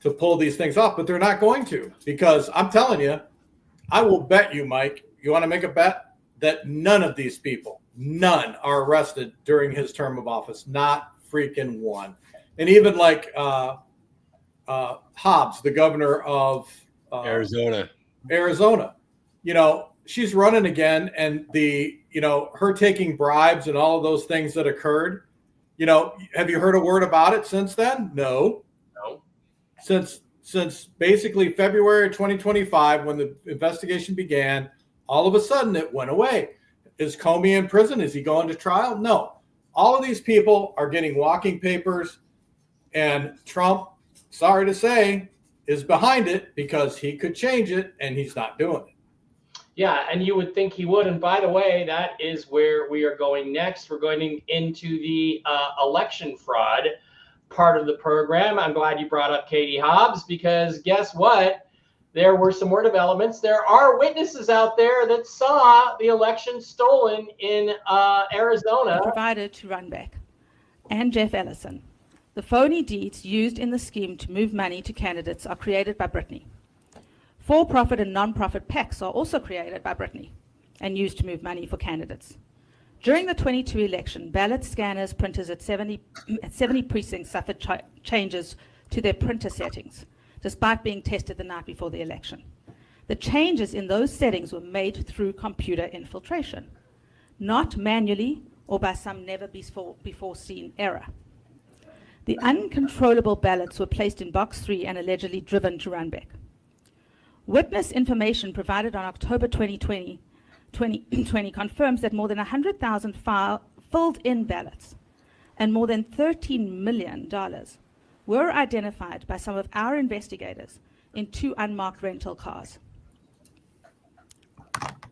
to pull these things off, but they're not going to, because I'm telling you, I will bet you, Mike, you want to make a bet that none of these people, none are arrested during his term of office, not freaking one. And even like Hobbs, the governor of Arizona, she's running again, and her taking bribes and all of those things that occurred, have you heard a word about it since then? No. Since basically February 2025, when the investigation began, all of a sudden it went away. Is Comey in prison? Is he going to trial? No. All of these people are getting walking papers, and Trump, sorry to say, is behind it because he could change it, and he's not doing it. Yeah, and you would think he would. And by the way, that is where we are going next. We're going into the election fraud part of the program. I'm glad you brought up Katie Hobbs, because guess what? There were some more developments. There are witnesses out there that saw the election stolen in Arizona. Provided to Runback and Jeff Ellison. The phony deeds used in the scheme to move money to candidates are created by Brittany. For-profit and non-profit PACs are also created by Brittany and used to move money for candidates. During the 22 election, ballot scanners, printers at 70 precincts suffered changes to their printer settings, despite being tested the night before the election. The changes in those settings were made through computer infiltration, not manually or by some never-before seen error. The uncontrollable ballots were placed in box 3 and allegedly driven to Runback. Witness information provided on October 2020 confirms that more than 100,000 filled-in ballots and more than $13 million were identified by some of our investigators in 2 unmarked rental cars.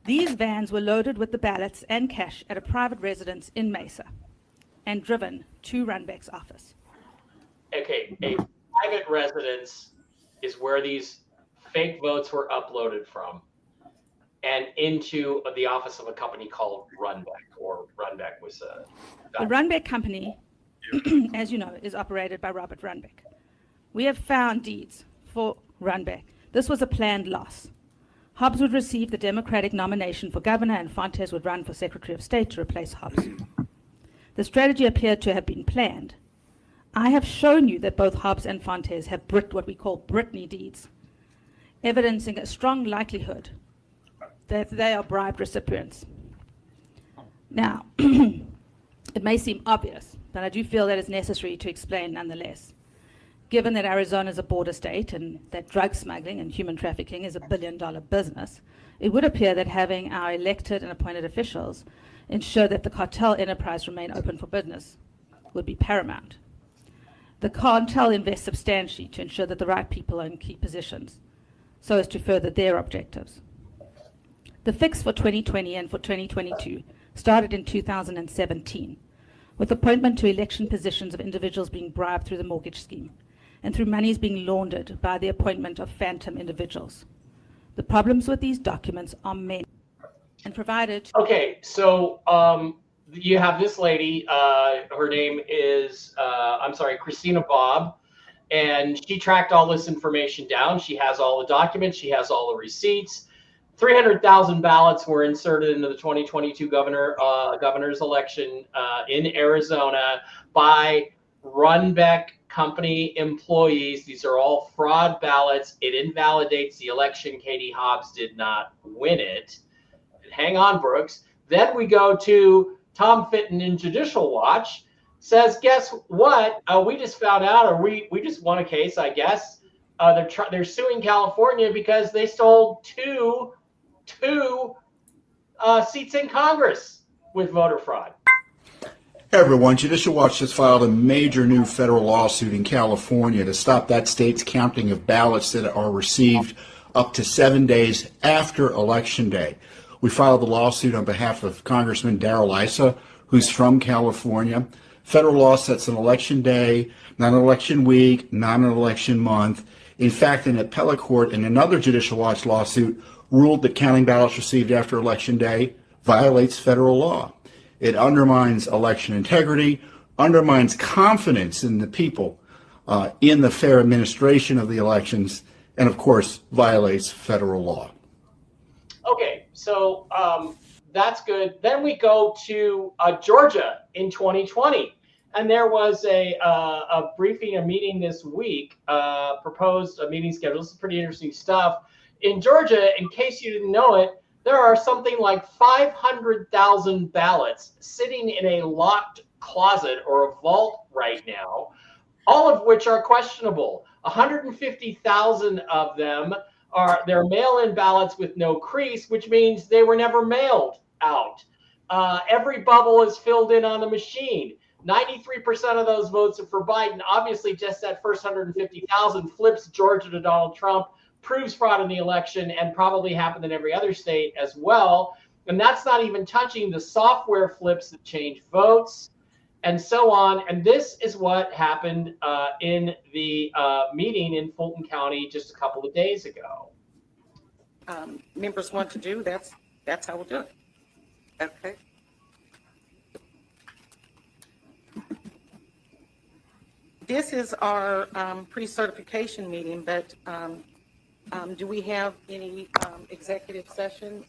These vans were loaded with the ballots and cash at a private residence in Mesa and driven to Runback's office. Okay, a private residence is where these fake votes were uploaded from and into the office of a company called Runback, or Runback was the Runback company, as you know, is operated by Robert Runback. We have found deeds for Runback. This was a planned loss. Hobbs would receive the Democratic nomination for governor, and Fontes would run for Secretary of State to replace Hobbs. The strategy appeared to have been planned. I have shown you that both Hobbs and Fontes have what we call Brittany deeds, evidencing a strong likelihood that they are bribed recipients. Now, it may seem obvious, but I do feel that it's necessary to explain nonetheless. Given that Arizona is a border state and that drug smuggling and human trafficking is $1 billion business, it would appear that having our elected and appointed officials ensure that the cartel enterprise remain open for business would be paramount. The cartel invests substantially to ensure that the right people are in key positions so as to further their objectives. The fix for 2020 and for 2022 started in 2017 with appointment to election positions of individuals being bribed through the mortgage scheme and through monies being laundered by the appointment of phantom individuals. The problems with these documents are many and provided. Okay, so you have this lady, her name is, Christina Bobb, and she tracked all this information down. She has all the documents, she has all the receipts. 300,000 ballots were inserted into the 2022 governor's election in Arizona by Runbeck Company employees. These are all fraud ballots. It invalidates the election. Katie Hobbs did not win it. Hang on, Brooks. Then we go to Tom Fitton in Judicial Watch, says, guess what? We just found out, or we just won a case, I guess. They're suing California because they stole two seats in Congress with voter fraud. Hey everyone, Judicial Watch just filed a major new federal lawsuit in California to stop that state's counting of ballots that are received up to 7 days after Election Day. We filed the lawsuit on behalf of Congressman Darrell Issa, who's from California. Federal law sets an election day, not an election week, not an election month. In fact, an appellate court in another Judicial Watch lawsuit ruled that counting ballots received after Election Day violates federal law. It undermines election integrity, undermines confidence in the people in the fair administration of the elections, and of course, violates federal law. Okay, so that's good. Then we go to Georgia in 2020. And there was a briefing, a meeting this week, proposed a meeting schedule. This is pretty interesting stuff. In Georgia, in case you didn't know it, there are something like 500,000 ballots sitting in a locked closet or a vault right now, all of which are questionable. 150,000 of them they're mail-in ballots with no crease, which means they were never mailed out. Every bubble is filled in on the machine. 93% of those votes are for Biden. Obviously, just that first 150,000 flips Georgia to Donald Trump, proves fraud in the election, and probably happened in every other state as well. And that's not even touching the software flips that change votes and so on. And this is what happened in the meeting in Fulton County just a couple of days ago. Members want to do, that's how we'll do it. Okay. This is our pre-certification meeting, but do we have any executive session?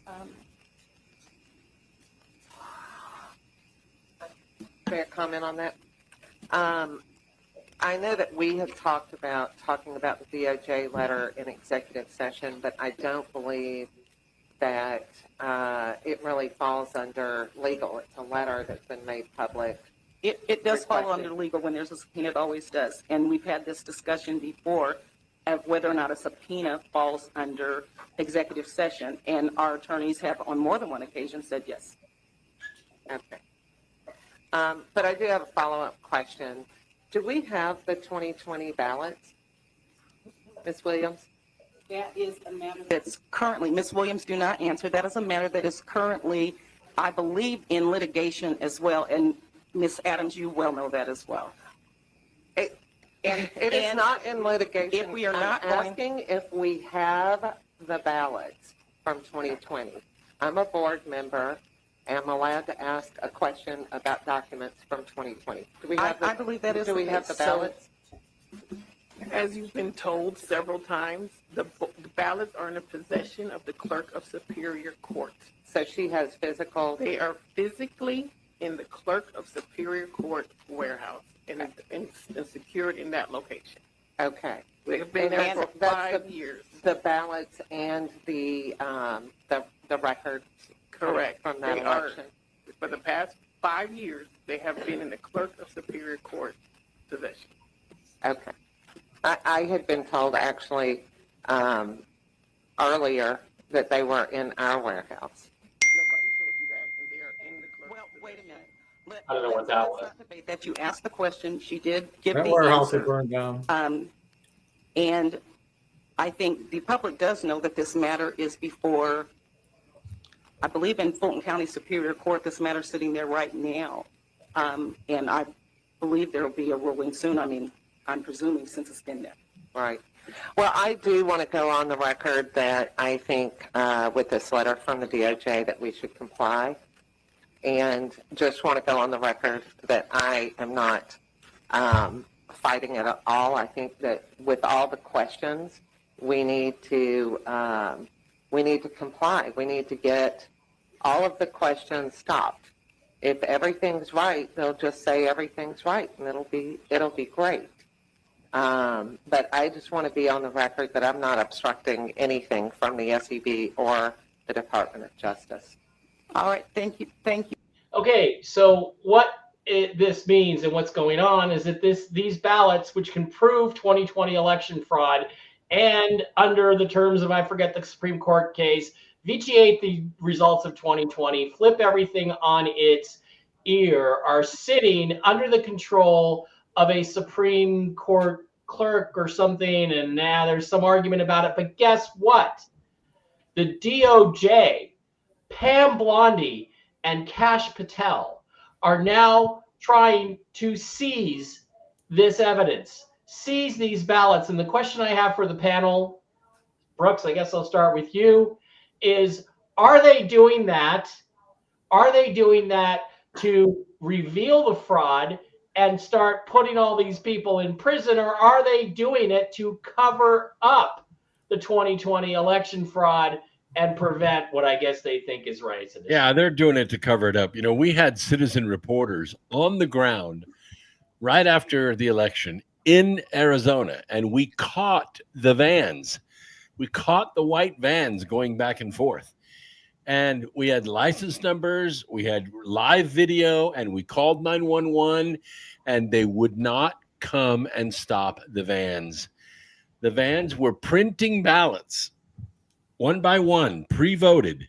May I comment on that? I know that we have talking about the DOJ letter in executive session, but I don't believe that it really falls under legal. It's a letter that's been made public. It does fall under legal when there's a subpoena. It always does. And we've had this discussion before of whether or not a subpoena falls under executive session. And our attorneys have on more than one occasion said yes. Okay. But I do have a follow-up question. Do we have the 2020 ballots, Ms. Williams? That is a matter that's currently, Ms. Williams, do not answer. That is a matter that is currently, I believe, in litigation as well. And Ms. Adams, you well know that as well. It is not in litigation. If we are not asking if we have the ballots from 2020. I'm a board member, and I'm allowed to ask a question about documents from 2020. Do we have I believe that is do we have the ballots? As you've been told several times, the ballots are in the possession of the clerk of Superior Court. So she has physical. They are physically in the clerk of Superior Court warehouse and secured in that location. Okay. They've been there for 5 years. The ballots and the records. Correct. From that they election. For the past 5 years, they have been in the clerk of Superior Court possession. Okay. I had been told actually earlier that they were in our warehouse. Nobody told you that, and they're in the clerk. Well, wait a minute. I don't know what that was. Let's not debate that. You asked the question. She did give That the warehouse answer. will burn down. And I think the public does know that this matter is before, I believe in Fulton County Superior Court, this matter is sitting there right now. And I believe there will be a ruling soon. I mean, I'm presuming since it's been there. Right. Well, I do want to go on the record that I think with this letter from the DOJ that we should comply. And just want to go on the record that I am not fighting it at all. I think that with all the questions, we need to comply. We need to get all of the questions stopped. If everything's right, they'll just say everything's right, and it'll be great. But I just want to be on the record that I'm not obstructing anything from the SEB or the Department of Justice. All right. Thank you. Thank you. Okay, so what this means and what's going on is that these ballots, which can prove 2020 election fraud, and under the terms of, I forget the Supreme Court case, vitiate the results of 2020, flip everything on its ear, are sitting under the control of a Supreme Court clerk or something, and now there's some argument about it. But guess what? The DOJ, Pam Blondie, and Kash Patel are now trying to seize this evidence, seize these ballots. And the question I have for the panel, Brooks, I guess I'll start with you, is are they doing that? Are they doing that to reveal the fraud and start putting all these people in prison, or are they doing it to cover up the 2020 election fraud and prevent what I guess they think is right? Yeah, they're doing it to cover it up. You know, we had citizen reporters on the ground right after the election in Arizona, and we caught the vans. We caught the white vans going back and forth. And we had license numbers, we had live video, and we called 911, and they would not come and stop the vans. The vans were printing ballots one by one, pre-voted.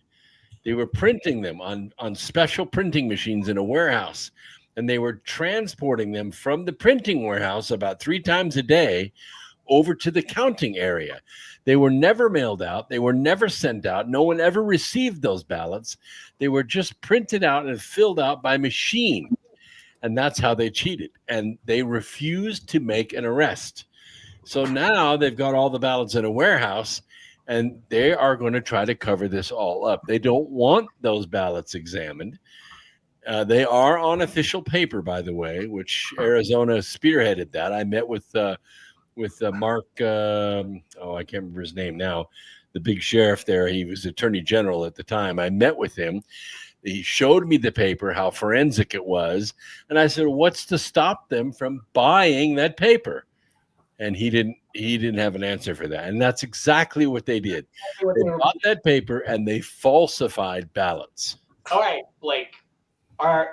They were printing them on special printing machines in a warehouse, and they were transporting them from the printing warehouse about 3 times a day over to the counting area. They were never mailed out. They were never sent out. No one ever received those ballots. They were just printed out and filled out by machine. And that's how they cheated. And they refused to make an arrest. So now they've got all the ballots in a warehouse, and they are going to try to cover this all up. They don't want those ballots examined. They are on official paper, by the way, which Arizona spearheaded that. I met with Mark, I can't remember his name now, the big sheriff there. He was attorney general at the time. I met with him. He showed me the paper, how forensic it was. And I said, what's to stop them from buying that paper? And he didn't have an answer for that. And that's exactly what they did. They bought that paper and they falsified ballots. All right, Blake, are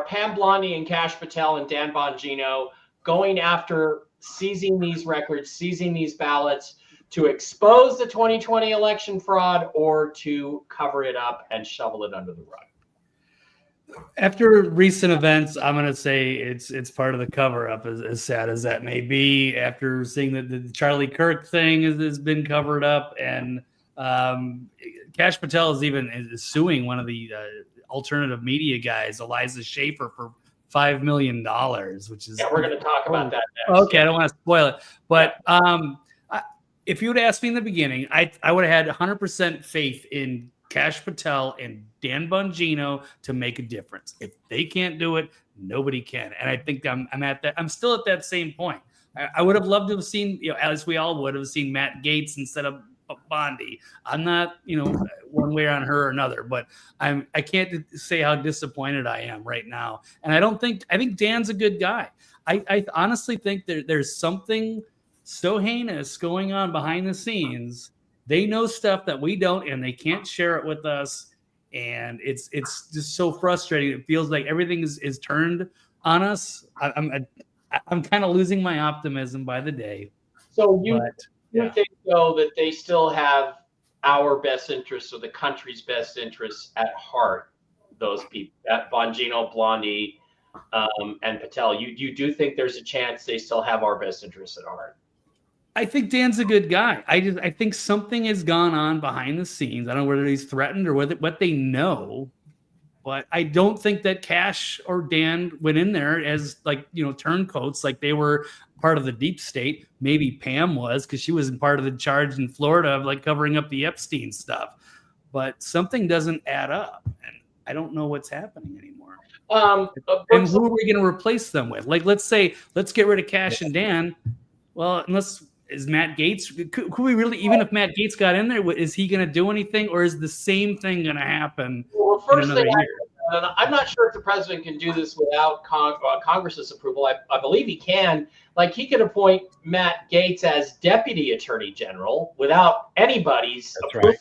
Pam Blondie and Kash Patel and Dan Bongino going after seizing these records, seizing these ballots to expose the 2020 election fraud, or to cover it up and shovel it under the rug? After recent events, I'm going to say it's part of the cover up, as sad as that may be. After seeing that the Charlie Kirk thing has been covered up, and Kash Patel is suing one of the alternative media guys, Eliza Schaefer, for $5 million, which is, we're going to talk about that next. Okay, I don't want to spoil it, but if you would ask me in the beginning, I would have had 100% faith in Kash Patel and Dan Bongino to make a difference. If they can't do it, nobody can. And I think I'm still at that same point. I would have loved to have seen, as we all would have seen, Matt Gaetz instead of Bondi. I'm not, one way on her or another, but I can't say how disappointed I am right now. And I think Dan's a good guy. I honestly think there's something so heinous going on behind the scenes. They know stuff that we don't, and they can't share it with us. And it's just so frustrating. It feels like everything is turned on us. I'm kind of losing my optimism by the day. So you yeah. think, though, that they still have our best interests or the country's best interests at heart, those people, at Bongino, Blondie, and Patel. You do think there's a chance they still have our best interests at heart? I think Dan's a good guy. I think something has gone on behind the scenes. I don't know whether he's threatened or what they know, but I don't think that Cash or Dan went in there as turncoats, like they were part of the deep state. Maybe Pam was, because she was part of the charge in Florida of covering up the Epstein stuff. But something doesn't add up, and I don't know what's happening anymore. And who are we going to replace them with? Let's get rid of Cash and Dan. Well, is Matt Gaetz? Could we really, even if Matt Gaetz got in there, is he going to do anything, or is the same thing going to happen in another year? I'm not sure if the president can do this without Congress's approval. I believe he can. He could appoint Matt Gaetz as deputy attorney general without anybody's approval,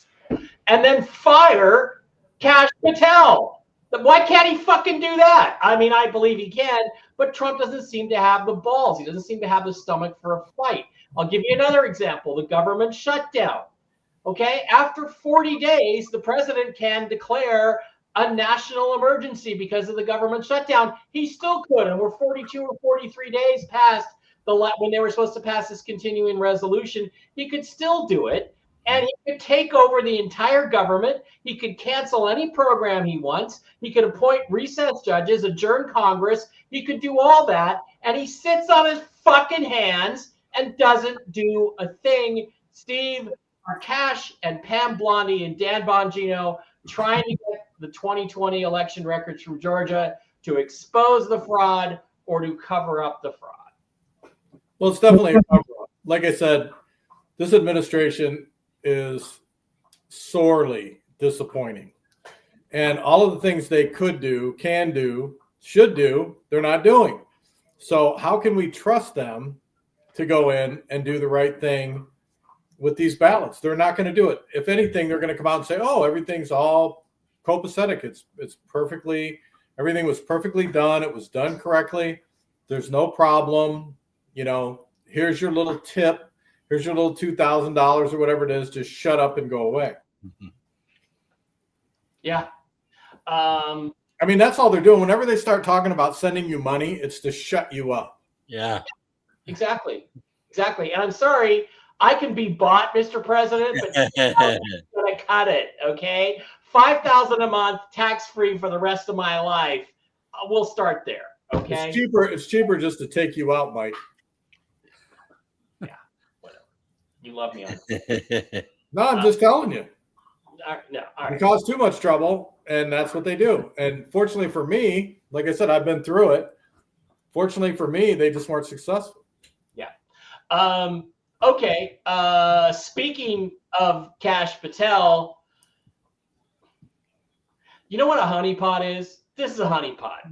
and then fire Cash Patel. Why can't he fucking do that? I mean, I believe he can, but Trump doesn't seem to have the balls. He doesn't seem to have the stomach for a fight. I'll give you another example, the government shutdown. Okay, after 40 days, the president can declare a national emergency because of the government shutdown. He still could, and we're 42 or 43 days past when they were supposed to pass this continuing resolution. He could still do it, and he could take over the entire government. He could cancel any program he wants. He could appoint recess judges, adjourn Congress. He could do all that, and he sits on his fucking hands and doesn't do a thing. Steve, are Cash and Pam Blondie and Dan Bongino trying to get the 2020 election records from Georgia to expose the fraud or to cover up the fraud? Well, it's definitely a cover up. Like I said, this administration is sorely disappointing. And all of the things they could do, can do, should do, they're not doing. So how can we trust them to go in and do the right thing with these ballots? They're not going to do it. If anything, they're going to come out and say, oh, everything's all copacetic. It's perfectly, everything was perfectly done. It was done correctly. There's no problem. Here's your little tip. Here's your little $2,000 or whatever it is. Just shut up and go away. Yeah. I mean, that's all they're doing. Whenever they start talking about sending you money, it's to shut you up. Yeah. Exactly. And I'm sorry, I can be bought, Mr. President, but you're going to cut it, okay? $5,000 a month, tax-free for the rest of my life. We'll start there, okay? It's cheaper just to take you out, Mike. Yeah, whatever. You love me on No, I'm just telling you. All right. It cause too much trouble, and that's what they do. And fortunately for me, like I said, I've been through it. Fortunately for me, they just weren't successful. Yeah. Okay. Speaking of Cash Patel, you know what a honeypot is? This is a honeypot.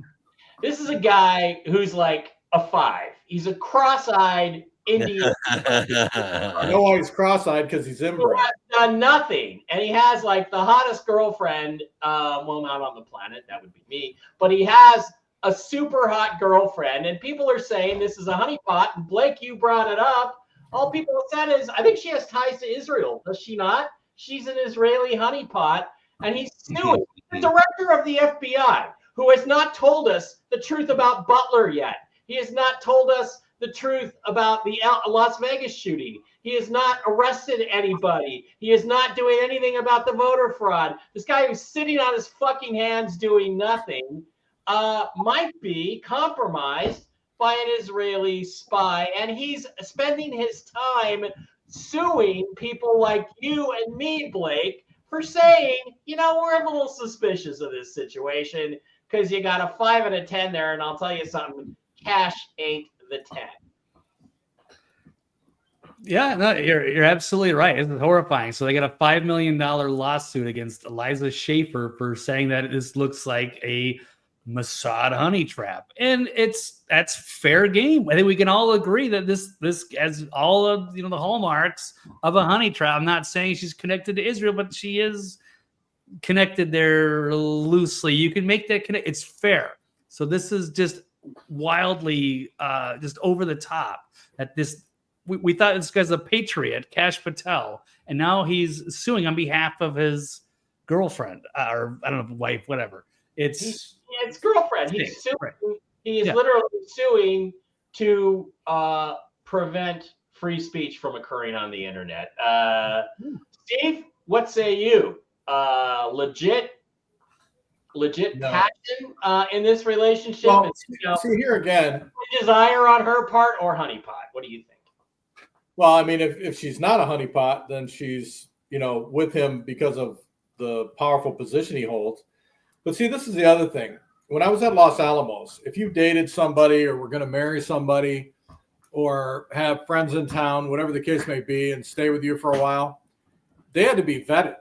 This is a guy who's like a 5. He's a cross-eyed Indian. I know why he's cross-eyed, because he's inbred. He has done nothing, and he has the hottest girlfriend. Well, not on the planet. That would be me. But he has a super hot girlfriend, and people are saying this is a honeypot. And Blake, you brought it up. All people have said is, I think she has ties to Israel. Does she not? She's an Israeli honeypot, and he's suing the director of the FBI, who has not told us the truth about Butler yet. He has not told us the truth about the Las Vegas shooting. He has not arrested anybody. He is not doing anything about the voter fraud. This guy who's sitting on his fucking hands doing nothing might be compromised by an Israeli spy, and he's spending his time suing people like you and me, Blake, for saying, we're a little suspicious of this situation because you got a 5 and a 10 there, and I'll tell you something, Cash ain't the 10. Yeah, no, you're absolutely right. It's horrifying. So they got a $5 million lawsuit against Eliza Schaefer for saying that this looks like a Mossad honey trap, and that's fair game. I think we can all agree that this has all of the hallmarks of a honey trap. I'm not saying she's connected to Israel, but she is connected there loosely. You can make that connect. It's fair. So this is just wildly just over the top that this we thought this guy's a patriot, Cash Patel, and now he's suing on behalf of his girlfriend or I don't know, wife, whatever. It's girlfriend. He's suing. Right. He is literally suing to prevent free speech from occurring on the internet. Steve, what say you? Legit passion in this relationship? Well, see here again. Desire on her part or honeypot? What do you think? Well, I mean, if she's not a honeypot, then she's, with him because of the powerful position he holds. But see, this is the other thing. When I was at Los Alamos, if you dated somebody or were going to marry somebody or have friends in town, whatever the case may be, and stay with you for a while, they had to be vetted.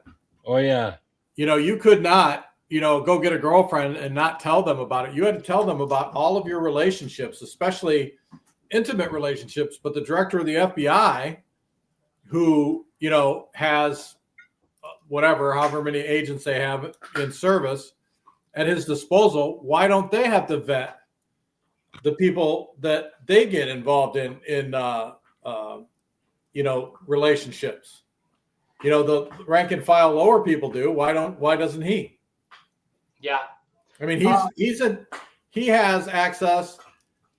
Oh, yeah. You could not, go get a girlfriend and not tell them about it. You had to tell them about all of your relationships, especially intimate relationships. But the director of the FBI, who, has however many agents they have in service at his disposal, why don't they have to vet the people that they get involved in relationships? The rank and file lower people do. Why doesn't he? Yeah. I mean, he has access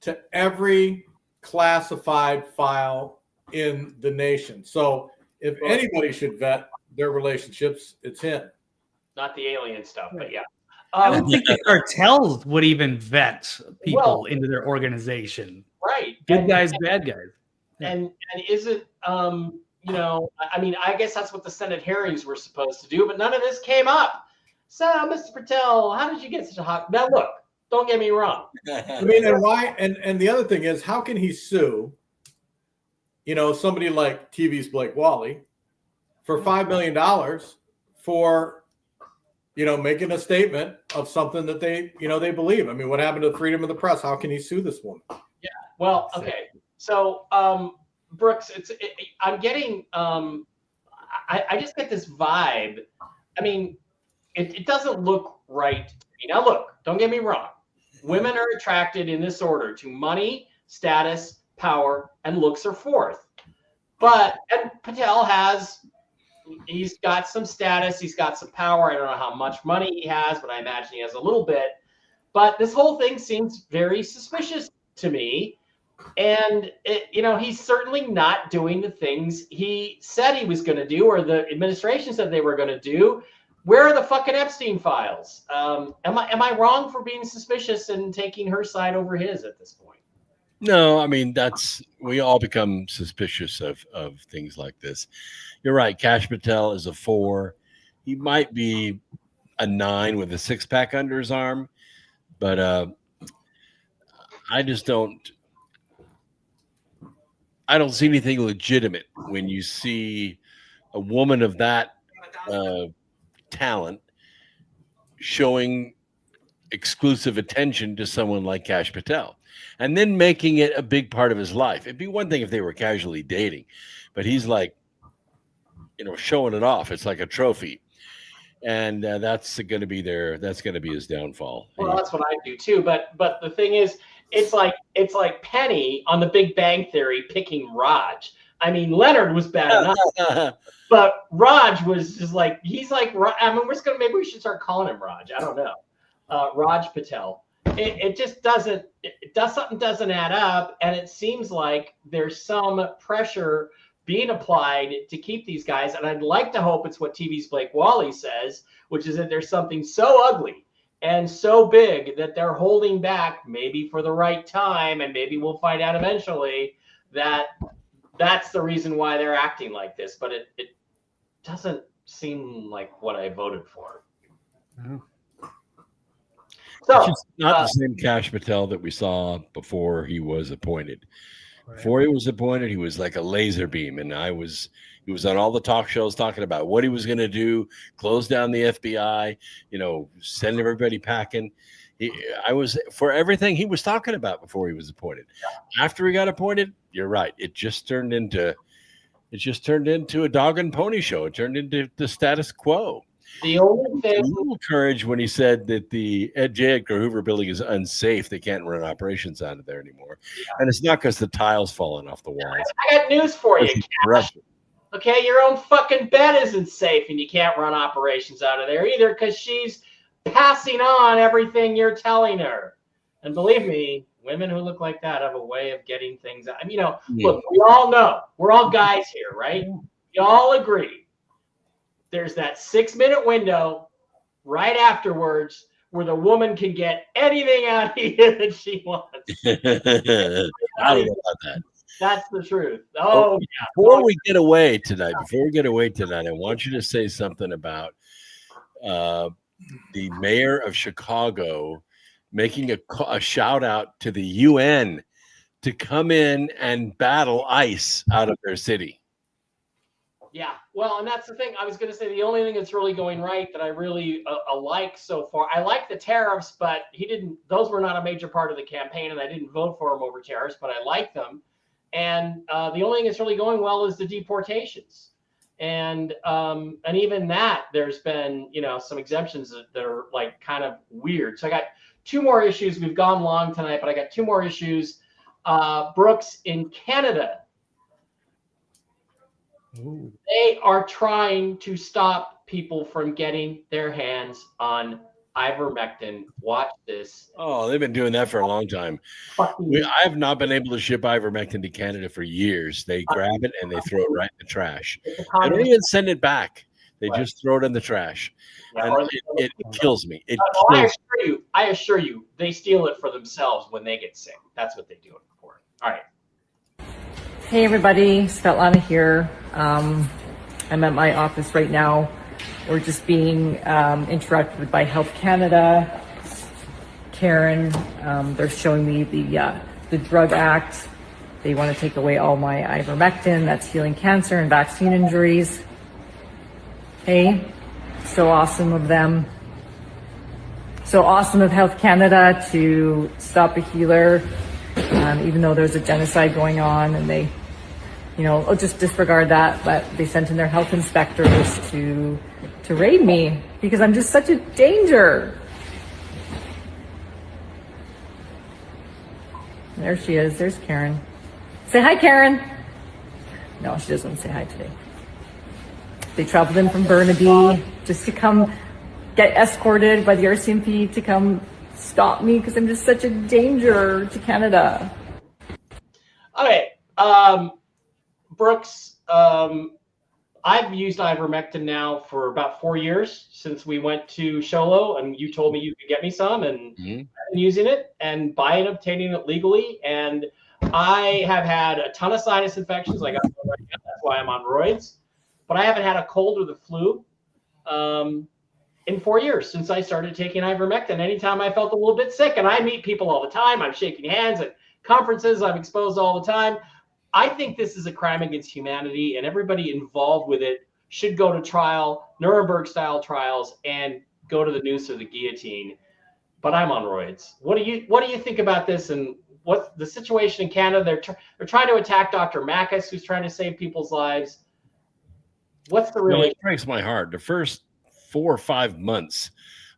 to every classified file in the nation. So if anybody should vet their relationships, it's him. Not the alien stuff, but yeah. I would think the cartels would even vet people into their organization. Right. Good guys, bad guys. Yeah. And is it, I mean, I guess that's what the Senate hearings were supposed to do, but none of this came up. So, Mr. Patel, how did you get such a hot? Now, look, don't get me wrong. I mean, and why? And the other thing is, how can he sue, somebody like TV's Blake Wally for $5 million for, making a statement of something that they believe? I mean, what happened to freedom of the press? How can he sue this woman? Yeah. Well, okay. So, Brooks, I'm getting, I just get this vibe. I mean, it doesn't look right to me. Now, look, don't get me wrong. Women are attracted in this order to money, status, power, and looks are fourth. And Patel he's got some status, he's got some power. I don't know how much money he has, but I imagine he has a little bit. But this whole thing seems very suspicious to me. And, he's certainly not doing the things he said he was going to do or the administration said they were going to do. Where are the fucking Epstein files? Am I wrong for being suspicious and taking her side over his at this point? No, I mean, we all become suspicious of things like this. You're right. Cash Patel is a 4. He might be a 9 with a 6-pack under his arm, but I don't see anything legitimate when you see a woman of that talent showing exclusive attention to someone like Cash Patel and then making it a big part of his life. It'd be one thing if they were casually dating, but he's like, showing it off. It's like a trophy. And that's going to be his downfall. Well, that's what I do too. But the thing is, it's like Penny on The Big Bang Theory picking Raj. I mean, Leonard was bad enough, but Raj was just like, he's like, I mean, maybe we should start calling him Raj. I don't know. Raj Patel. It just doesn't add up. And it seems like there's some pressure being applied to keep these guys. And I'd like to hope it's what TV's Blake Wally says, which is that there's something so ugly and so big that they're holding back maybe for the right time. And maybe we'll find out eventually that that's the reason why they're acting like this. But it doesn't seem like what I voted for. Oh. So, it's just not the same Cash Patel that we saw before he was appointed. Right. Before he was appointed, he was like a laser beam, and he was on all the talk shows talking about what he was going to do, close down the FBI, send everybody packing. I was for everything he was talking about before he was appointed. After he got appointed, you're right. It just turned into a dog and pony show. It turned into the status quo. The only thing, A little courage when he said that the J. Edgar Hoover building is unsafe. They can't run operations out of there anymore. And it's not because the tile's falling off the walls. I got news for you, It's Cash. corruption. Okay, your own fucking bed isn't safe, and you can't run operations out of there either because she's passing on everything you're telling her. And believe me, women who look like that have a way of getting things out. I mean, look, we all know, we're all guys here, right? We all agree. There's that 6-minute window right afterwards where the woman can get anything out of you that she wants. I don't know about that. That's the truth. Oh, yeah. Before we get away tonight, I want you to say something about the mayor of Chicago making a shout out to the UN to come in and battle ICE out of their city. Yeah, well, and that's the thing. I was going to say the only thing that's really going right that I really like so far. I like the tariffs, but those were not a major part of the campaign, and I didn't vote for him over tariffs, but I like them. And the only thing that's really going well is the deportations. And even that, there's been, some exemptions that are like kind of weird. So I got 2 more issues. We've gone long tonight, but I got 2 more issues. Brooks, in Canada, Ooh. they are trying to stop people from getting their hands on ivermectin. Watch this. Oh, they've been doing that for a long time. I have not been able to ship ivermectin to Canada for years. They grab it and they throw it right in the trash. They don't even send it back. They just throw it in the trash. Yeah, and it kills me. I assure you, they steal it for themselves when they get sick. That's what they do it for. All right. Hey everybody, Svetlana here. I'm at my office right now. We're just being interrupted by Health Canada. Karen, they're showing me the Drug Act. They want to take away all my ivermectin. That's healing cancer and vaccine injuries. Hey, so awesome of them. So awesome of Health Canada to stop a healer, even though there's a genocide going on, and they, just disregard that. But they sent in their health inspectors to raid me because I'm just such a danger. There she is. There's Karen. Say hi, Karen. No, she doesn't say hi today. They traveled in from Burnaby just to come get escorted by the RCMP to come stop me because I'm just such a danger to Canada. Okay, Brooks, I've used ivermectin now for about 4 years since we went to Sholo, and you told me you could get me some, and I've been using it and buying and obtaining it legally. And I have had a ton of sinus infections. I got one right now. That's why I'm on roids. But I haven't had a cold or the flu in 4 years since I started taking ivermectin. Anytime I felt a little bit sick, and I meet people all the time. I'm shaking hands at conferences. I'm exposed all the time. I think this is a crime against humanity, and everybody involved with it should go to trial, Nuremberg-style trials, and go to the noose or the guillotine. But I'm on roids. What do you think about this, and what's the situation in Canada? They're trying to attack Dr. Makis, who's trying to save people's lives. What's the real? It breaks my heart. The first 4 or 5 months,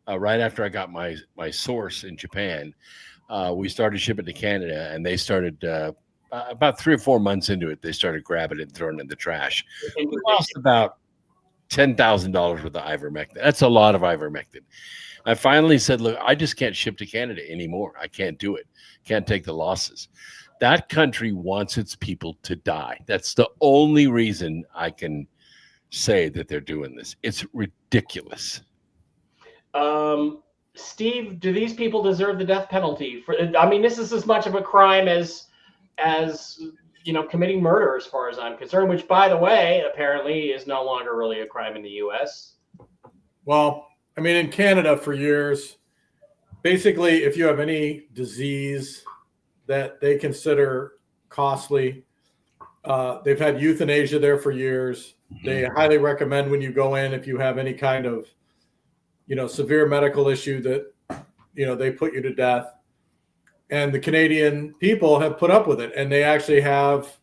right after I got my source in Japan, we started shipping to Canada, and they started. About 3 or 4 months into it, they started grabbing it and throwing it in the trash. We lost about $10,000 worth of ivermectin. That's a lot of ivermectin. I finally said, look, I just can't ship to Canada anymore. I can't do it. Can't take the losses. That country wants its people to die. That's the only reason I can say that they're doing this. It's ridiculous. Steve, do these people deserve the death penalty? This is as much of a crime as committing murder, as far as I'm concerned, which, by the way, apparently is no longer really a crime in the U.S. Well, in Canada for years, basically, if you have any disease that they consider costly, they've had euthanasia there for years. They highly recommend when you go in, if you have any kind of, severe medical issue that, they put you to death. And the Canadian people have put up with it. And they actually have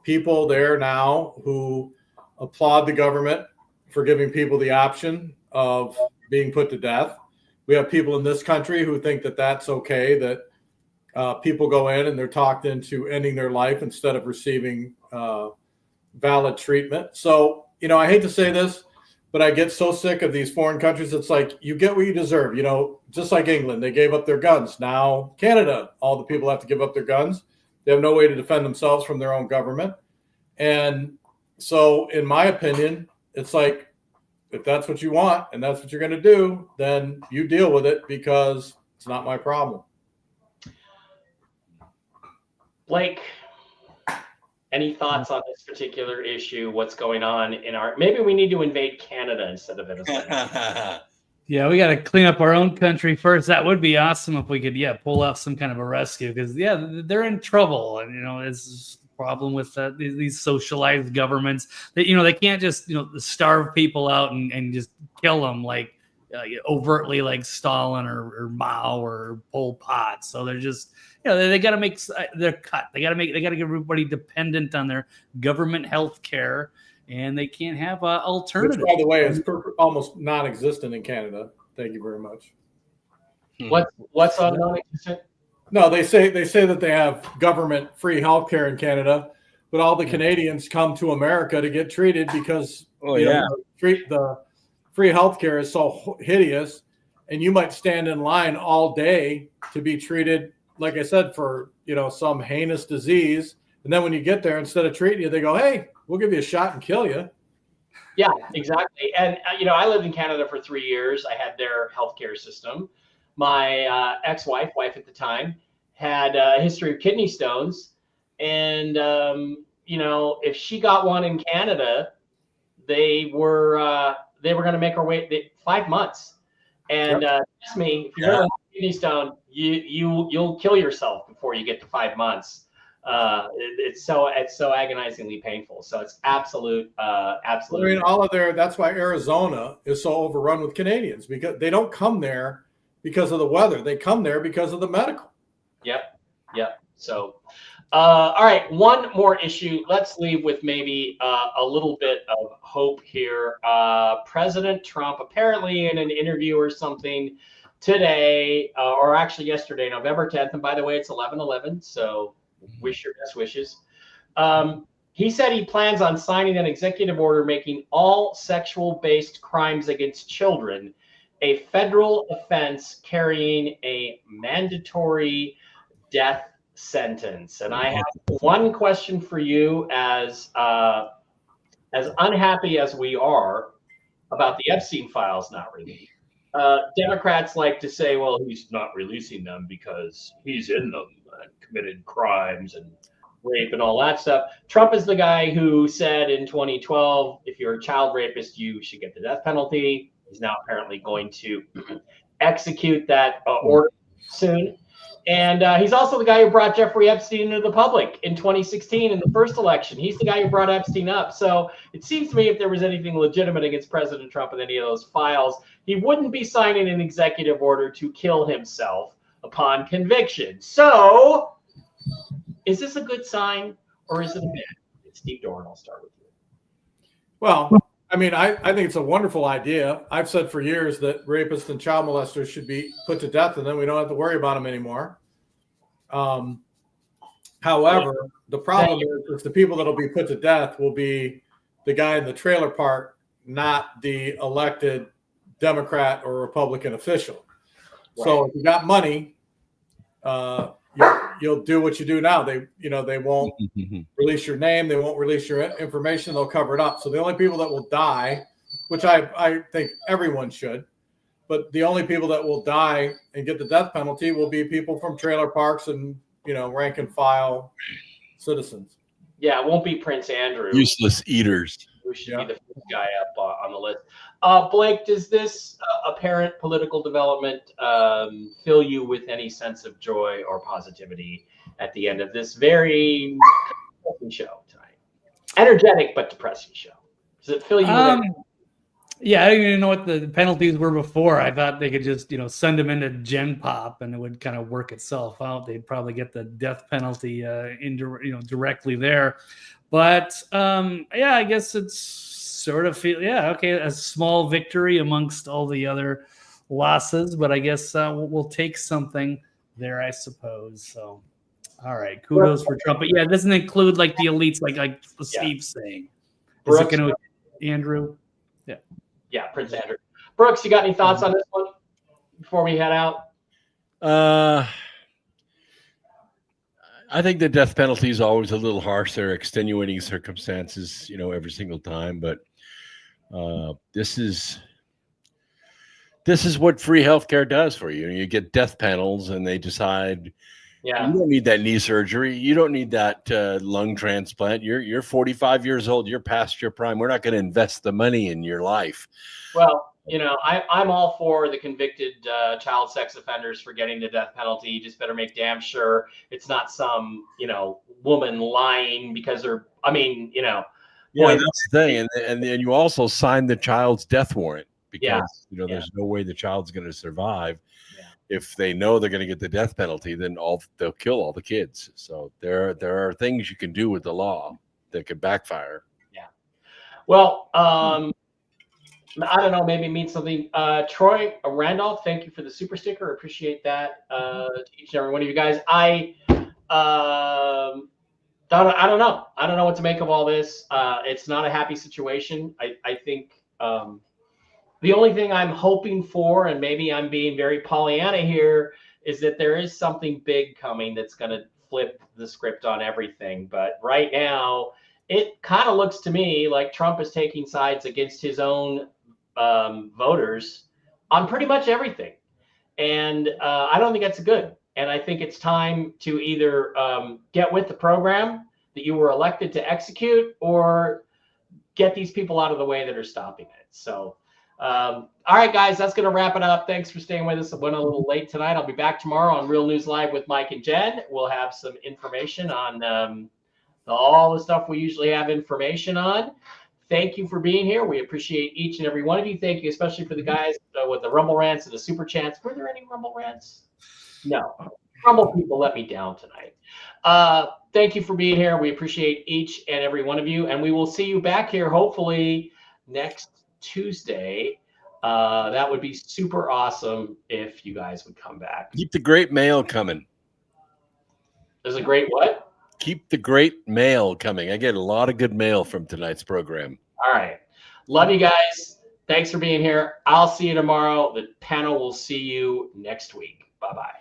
people there now who applaud the government for giving people the option. of being put to death. We have people in this country who think that that's okay, that people go in and they're talked into ending their life instead of receiving valid treatment. So, I hate to say this, but I get so sick of these foreign countries. It's like, you get what you deserve. Just like England, they gave up their guns. Now Canada, all the people have to give up their guns. They have no way to defend themselves from their own government. And so, in my opinion, it's like, if that's what you want and that's what you're going to do, then you deal with it, because it's not my problem. Blake, any thoughts on this particular issue? What's going on maybe we need to invade Canada instead of Venezuela. Yeah, we got to clean up our own country first. That would be awesome if we could, pull off some kind of a rescue, because, they're in trouble. And, it's a problem with these socialized governments that, they can't just, starve people out and just kill them like overtly like Stalin or Mao or Pol Pot. So they're just, they got to make their cut. They got to get everybody dependent on their government health care. And they can't have alternatives. Which, by the way, is almost non-existent in Canada. Thank you very much. What's non-existent? No, they say that they have government-free health care in Canada, but all the Canadians come to America to get treated because the free health care is so hideous, and you might stand in line all day to be treated, like I said, for some heinous disease, and then when you get there, instead of treating you, they go, "Hey, we'll give you a shot and kill you." Yeah, exactly. And, I lived in Canada for 3 years. I had their healthcare system. My wife at the time, had a history of kidney stones. And, if she got one in Canada, they were going to make her wait 5 months. And trust me, if you really have a kidney stone, you'll kill yourself before you get to 5 months. It's so agonizingly painful. So it's absolute. I mean, that's why Arizona is so overrun with Canadians, because they don't come there because of the weather. They come there because of the medical. Yep. So, all right. One more issue. Let's leave with maybe a little bit of hope here. President Trump, apparently in an interview or something today, or actually yesterday, November 10th. And by the way, it's 11/11. So, wish your best wishes. He said he plans on signing an executive order making all sexual-based crimes against children a federal offense carrying a mandatory death sentence. And I have one question for you, as unhappy as we are about the Epstein files not released. Democrats like to say, well, he's not releasing them because he's in them and committed crimes and rape and all that stuff. Trump is the guy who said in 2012, if you're a child rapist, you should get the death penalty. He's now apparently going to execute that order soon. And he's also the guy who brought Jeffrey Epstein into the public in 2016 in the first election. He's the guy who brought Epstein up. So it seems to me if there was anything legitimate against President Trump in any of those files, he wouldn't be signing an executive order to kill himself upon conviction. So is this a good sign or is it a bad? Steve Doran, I'll start with you. Well, I mean, I think it's a wonderful idea. I've said for years that rapists and child molesters should be put to death, and then we don't have to worry about them anymore. However, the problem is the people that will be put to death will be the guy in the trailer park, not the elected Democrat or Republican official. Right. So if you got money, you'll do what you do now. They won't release your name. They won't release your information. They'll cover it up. So the only people that will die, which I think everyone should, but the only people that will die and get the death penalty will be people from trailer parks and, rank and file citizens. Yeah, it won't be Prince Andrew. Useless eaters. Who should be the first guy up on the list. Blake, does this apparent political development fill you with any sense of joy or positivity at the end of this very depressing show tonight? Energetic but depressing show. Does it fill you with Yeah, I didn't even know what the penalties were before. I thought they could just, send them into Gen Pop and it would kind of work itself out. They'd probably get the death penalty directly there. But I guess it's sort of feel, okay, a small victory amongst all the other losses, but I guess we'll take something there, I suppose. So, all right, kudos for Trump. But yeah, it doesn't include like the elites, like Steve's saying. Is it going to, Andrew? Yeah. Yeah, Prince Andrew. Brooks, you got any thoughts on this one before we head out? I think the death penalty is always a little harsh. There are extenuating circumstances, every single time. But this is what free healthcare does for you. You get death panels, and they decide, you don't need that knee surgery. You don't need that lung transplant. You're 45 years old. You're past your prime. We're not going to invest the money in your life. Well, I'm all for the convicted child sex offenders for getting the death penalty. You just better make damn sure it's not some, woman lying because they're, Yeah, that's the thing. And then you also sign the child's death warrant because, there's no way the child's going to survive. Yeah. If they know they're going to get the death penalty, then they'll kill all the kids. So there are things you can do with the law that could backfire. Yeah. Well, I don't know, maybe it means something. Troy Randolph, thank you for the super sticker. Appreciate that to each and every one of you guys. I don't know. I don't know what to make of all this. It's not a happy situation. I think the only thing I'm hoping for, and maybe I'm being very Pollyanna here, is that there is something big coming that's going to flip the script on everything. But right now, it kind of looks to me like Trump is taking sides against his own voters on pretty much everything. And I don't think that's good. And I think it's time to either get with the program that you were elected to execute or get these people out of the way that are stopping it. So, all right, guys, that's going to wrap it up. Thanks for staying with us. I went a little late tonight. I'll be back tomorrow on Real News Live with Mike and Jen. We'll have some information on all the stuff we usually have information on. Thank you for being here. We appreciate each and every one of you. Thank you, especially for the guys with the Rumble Rants and the Super Chats. Were there any Rumble Rants? No. Rumble people let me down tonight. Thank you for being here. We appreciate each and every one of you. And we will see you back here, hopefully, next Tuesday. That would be super awesome if you guys would come back. Keep the great mail coming. There's a great what? Keep the great mail coming. I get a lot of good mail from tonight's program. All right. Love you guys. Thanks for being here. I'll see you tomorrow. The panel will see you next week. Bye-bye.